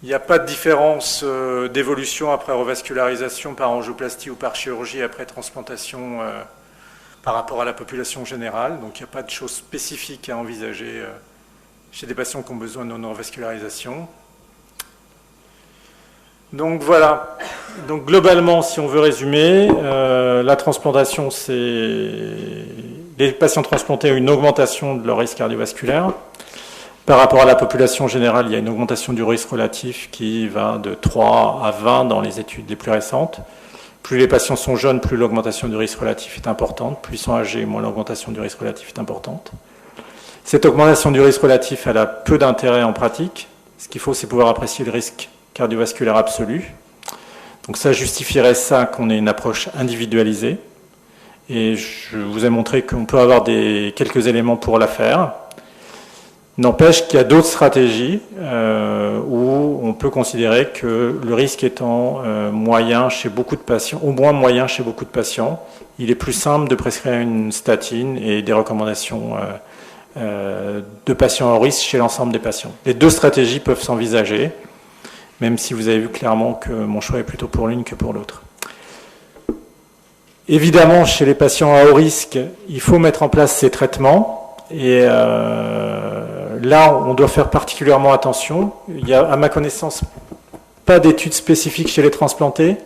Il n'y a pas de différence d'évolution après revascularisation par angioplastie ou par chirurgie après transplantation par rapport à la population générale. Donc, il n'y a pas de choses spécifiques à envisager chez des patients qui ont besoin de non-revascularisation. Donc voilà. Donc globalement, si on veut résumer, la transplantation, c'est les patients transplantés ont une augmentation de leur risque cardiovasculaire. Par rapport à la population générale, il y a une augmentation du risque relatif qui va de 3 à 20 dans les études les plus récentes. Plus les patients sont jeunes, plus l'augmentation du risque relatif est importante. Plus ils sont âgés, moins l'augmentation du risque relatif est importante. Cette augmentation du risque relatif, elle a peu d'intérêt en pratique. Ce qu'il faut, c'est pouvoir apprécier le risque cardiovasculaire absolu. Donc ça justifierait ça qu'on ait une approche individualisée. Et je vous ai montré qu'on peut avoir quelques éléments pour la faire. N'empêche qu'il y a d'autres stratégies où on peut considérer que le risque étant moyen chez beaucoup de patients, au moins moyen chez beaucoup de patients, il est plus simple de prescrire une statine et des recommandations de patients à risque chez l'ensemble des patients. Les deux stratégies peuvent s'envisager, même si vous avez vu clairement que mon choix est plutôt pour l'une que pour l'autre. Évidemment, chez les patients à haut risque, il faut mettre en place ces traitements. Et là, on doit faire particulièrement attention. Il n'y a, à ma connaissance, pas d'études spécifiques chez les transplantés,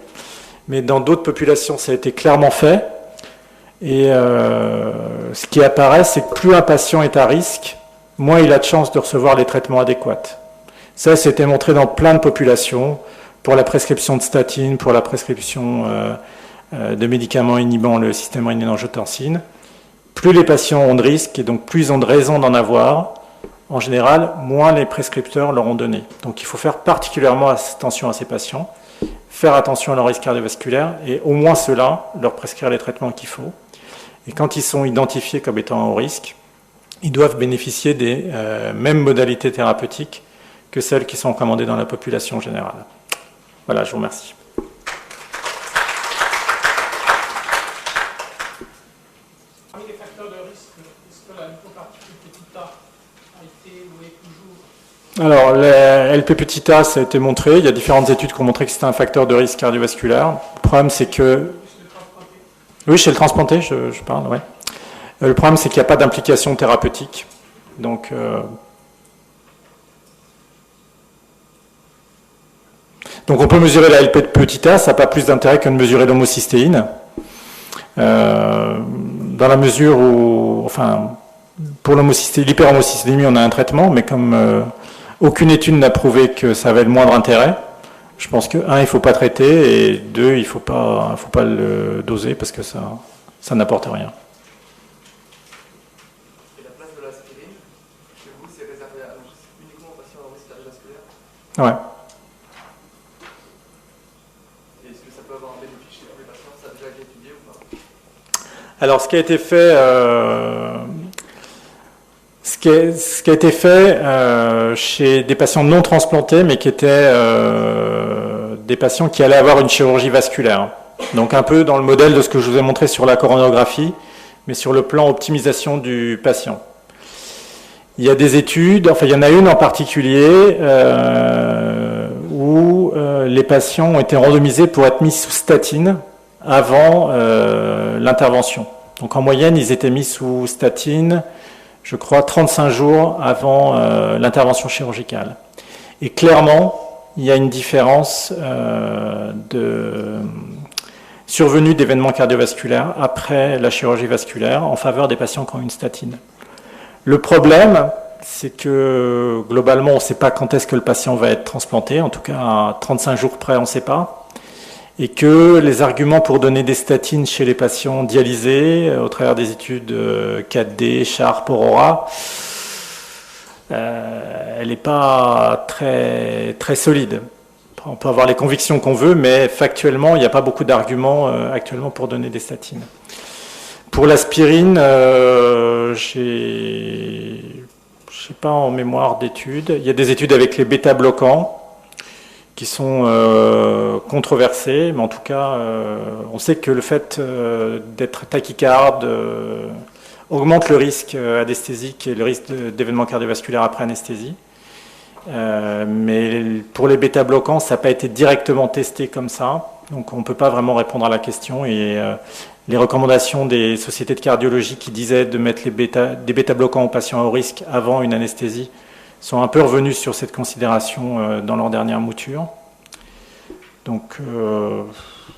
mais dans d'autres populations, ça a été clairement fait. Et ce qui apparaît, c'est que plus un patient est à risque, moins il a de chances de recevoir les traitements adéquats. Ça, c'était montré dans plein de populations, pour la prescription de statine, pour la prescription de médicaments inhibant le système rénine-angiotensine. Plus les patients ont de risques, et donc plus ils ont de raisons d'en avoir, en général, moins les prescripteurs leur ont donné. Donc il faut faire particulièrement attention à ces patients, faire attention à leur risque cardiovasculaire, et au moins ceux-là, leur prescrire les traitements qu'il faut. Et quand ils sont identifiés comme étant en haut risque, ils doivent bénéficier des mêmes modalités thérapeutiques que celles qui sont recommandées dans la population générale. Voilà, je vous remercie. Parmi les facteurs de risque, est-ce que la lipoparticule petit a été ou est toujours... Alors, le LP petit a, ça a été montré. Il y a différentes études qui ont montré que c'était un facteur de risque cardiovasculaire. Le problème, c'est que... Oui, chez le transplanté, je parle, ouais. Le problème, c'est qu'il n'y a pas d'implication thérapeutique. Donc on peut mesurer la LP de petit a, ça n'a pas plus d'intérêt que de mesurer l'homocystéine. Dans la mesure où, enfin, pour l'hyperhomocystémie, on a un traitement, mais comme aucune étude n'a prouvé que ça avait le moindre intérêt, je pense que, un, il ne faut pas traiter, et deux, il ne faut pas le doser, parce que ça n'apporte rien. Et la place de l'aspirine, chez vous, c'est réservé uniquement aux patients à risque cardiovasculaire? Ouais. Et est-ce que ça peut avoir un bénéfice chez tous les patients? Ça a déjà été étudié ou pas? Alors, ce qui a été fait, chez des patients non transplantés, mais qui étaient des patients qui allaient avoir une chirurgie vasculaire. Donc un peu dans le modèle de ce que je vous ai montré sur la coronographie, mais sur le plan optimisation du patient. Il y a des études, enfin il y en a une en particulier où les patients ont été randomisés pour être mis sous statine avant l'intervention. Donc en moyenne, ils étaient mis sous statine, je crois, 35 jours avant l'intervention chirurgicale. Et clairement, il y a une différence de survenue d'événements cardiovasculaires après la chirurgie vasculaire en faveur des patients qui ont une statine. Le problème, c'est que globalement, on ne sait pas quand est-ce que le patient va être transplanté, en tout cas à 35 jours près, on ne sait pas, et que les arguments pour donner des statines chez les patients dialysés, au travers des études 4D, Sharp, Aurora, elle n'est pas très, très solide. On peut avoir les convictions qu'on veut, mais factuellement, il n'y a pas beaucoup d'arguments actuellement pour donner des statines. Pour l'aspirine, je n'ai pas en mémoire d'études. Il y a des études avec les bêta-bloquants qui sont controversées, mais en tout cas, on sait que le fait d'être tachycarde augmente le risque anesthésique et le risque d'événements cardiovasculaires après anesthésie. Mais pour les bêta-bloquants, ça n'a pas été directement testé comme ça, donc on ne peut pas vraiment répondre à la question. Et les recommandations des sociétés de cardiologie qui disaient de mettre des bêta-bloquants aux patients à haut risque avant une anesthésie sont un peu revenus sur cette considération dans leur dernière mouture. Donc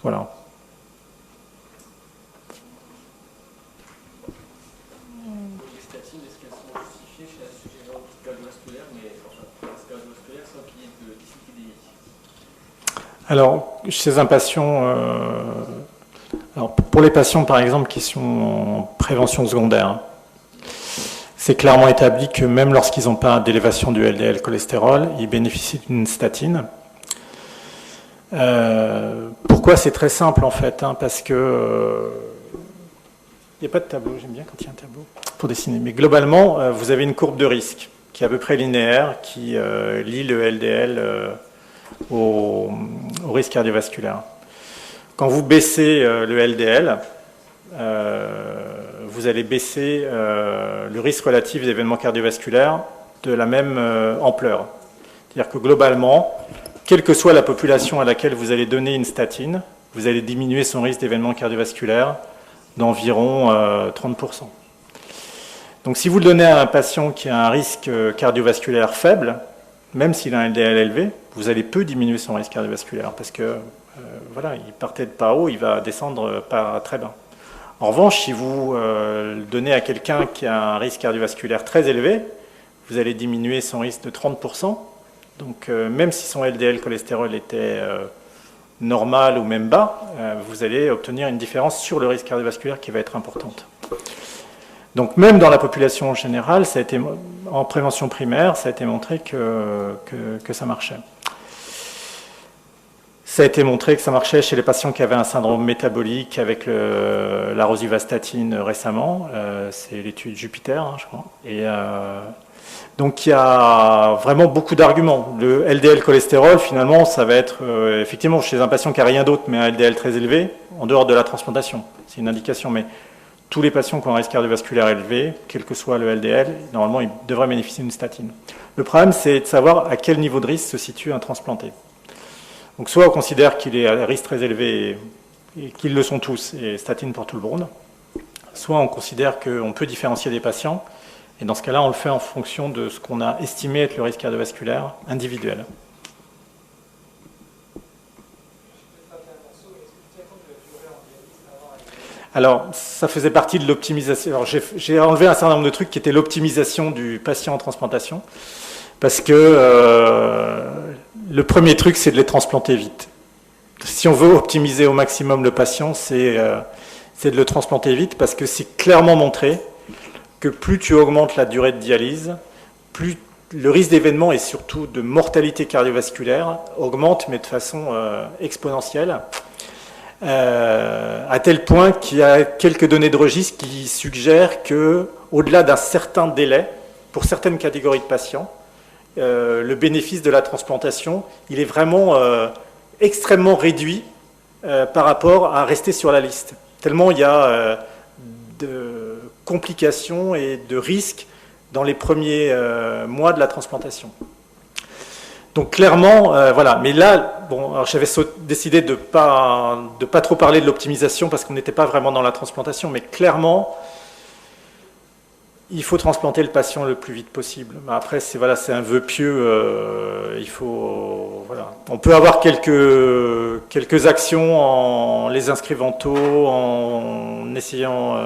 voilà. Les statines, est-ce qu'elles sont justifiées chez la suggérance cardiovasculaire, mais enfin, cardiovasculaire sans qu'il y ait de dyslipidémie? Alors, chez un patient, alors pour les patients par exemple qui sont en prévention secondaire, c'est clairement établi que même lorsqu'ils n'ont pas d'élévation du LDL cholestérol, ils bénéficient d'une statine. Pourquoi? C'est très simple en fait, parce que il n'y a pas de tableau, j'aime bien quand il y a un tableau pour dessiner, mais globalement, vous avez une courbe de risque qui est à peu près linéaire, qui lie le LDL au risque cardiovasculaire. Quand vous baissez le LDL, vous allez baisser le risque relatif d'événements cardiovasculaires de la même ampleur. C'est-à-dire que globalement, quelle que soit la population à laquelle vous allez donner une statine, vous allez diminuer son risque d'événements cardiovasculaires d'environ 30%. Donc si vous le donnez à un patient qui a un risque cardiovasculaire faible, même s'il a un LDL élevé, vous allez peu diminuer son risque cardiovasculaire parce que voilà, il partait de pas haut, il va descendre pas très bas. En revanche, si vous le donnez à quelqu'un qui a un risque cardiovasculaire très élevé, vous allez diminuer son risque de 30%. Donc même si son LDL cholestérol était normal ou même bas, vous allez obtenir une différence sur le risque cardiovasculaire qui va être importante. Donc même dans la population générale, ça a été, en prévention primaire, ça a été montré que ça marchait. Ça a été montré que ça marchait chez les patients qui avaient un syndrome métabolique avec la rosuvastatine récemment. C'est l'étude Jupiter, je crois. Et donc il y a vraiment beaucoup d'arguments. Le LDL cholestérol, finalement, ça va être effectivement chez un patient qui n'a rien d'autre, mais un LDL très élevé, en dehors de la transplantation. C'est une indication, mais tous les patients qui ont un risque cardiovasculaire élevé, quel que soit le LDL, normalement, ils devraient bénéficier d'une statine. Le problème, c'est de savoir à quel niveau de risque se situe un transplanté. Donc soit on considère qu'il est à risque très élevé et qu'ils le sont tous, et statine pour tout le monde, soit on considère qu'on peut différencier des patients, et dans ce cas-là, on le fait en fonction de ce qu'on a estimé être le risque cardiovasculaire individuel. Alors, ça faisait partie de l'optimisation. Alors, j'ai enlevé un certain nombre de trucs qui étaient l'optimisation du patient en transplantation, parce que le premier truc, c'est de les transplanter vite. Si on veut optimiser au maximum le patient, c'est de le transplanter vite, parce que c'est clairement montré que plus tu augmentes la durée de dialyse, plus le risque d'événement et surtout de mortalité cardiovasculaire augmente, mais de façon exponentielle. À tel point qu'il y a quelques données de registre qui suggèrent que, au-delà d'un certain délai, pour certaines catégories de patients, le bénéfice de la transplantation, il est vraiment extrêmement réduit par rapport à rester sur la liste. Tellement il y a de complications et de risques dans les premiers mois de la transplantation. Donc clairement, voilà. Mais là, bon, alors j'avais décidé de pas trop parler de l'optimisation parce qu'on n'était pas vraiment dans la transplantation, mais clairement, il faut transplanter le patient le plus vite possible. Après, c'est voilà, c'est un vœu pieux. Il faut, voilà. On peut avoir quelques actions en les inscrivant tôt, en essayant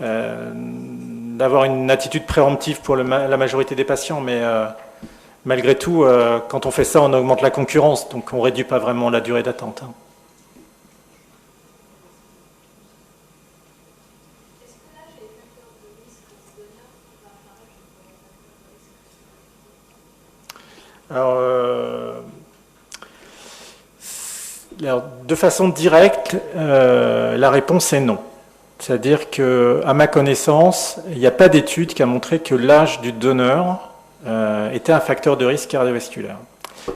d'avoir une attitude préemptive pour la majorité des patients, mais malgré tout, quand on fait ça, on augmente la concurrence, donc on ne réduit pas vraiment la durée d'attente. Alors, Alors, de façon directe, la réponse est non. C'est-à-dire qu'à ma connaissance, il n'y a pas d'étude qui a montré que l'âge du donneur était un facteur de risque cardiovasculaire.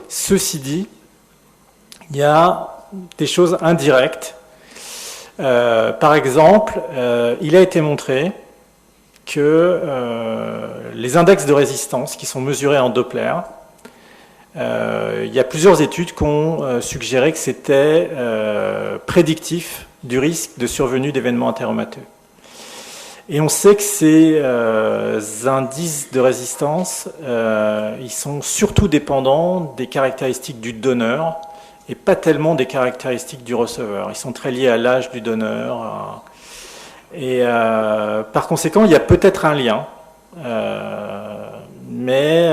Ceci dit, il y a des choses indirectes. Par exemple, il a été montré que les index de résistance qui sont mesurés en Doppler, il y a plusieurs études qui ont suggéré que c'était prédictif du risque de survenue d'événements interrhumateux. Et on sait que ces indices de résistance, ils sont surtout dépendants des caractéristiques du donneur et pas tellement des caractéristiques du receveur. Ils sont très liés à l'âge du donneur. Et par conséquent, il y a peut-être un lien, mais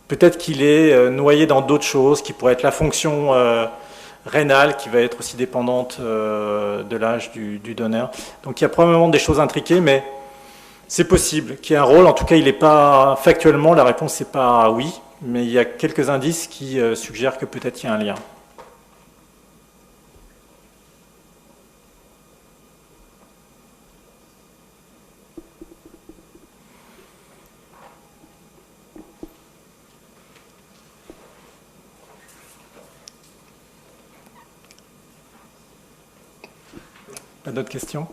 peut-être qu'il est noyé dans d'autres choses, qui pourraient être la fonction rénale, qui va être aussi dépendante de l'âge du donneur. Donc il y a probablement des choses intriquées, mais c'est possible qu'il y ait un rôle. En tout cas, il n'est pas factuellement, la réponse n'est pas oui, mais il y a quelques indices qui suggèrent que peut-être il y a un lien. Pas d'autres questions ?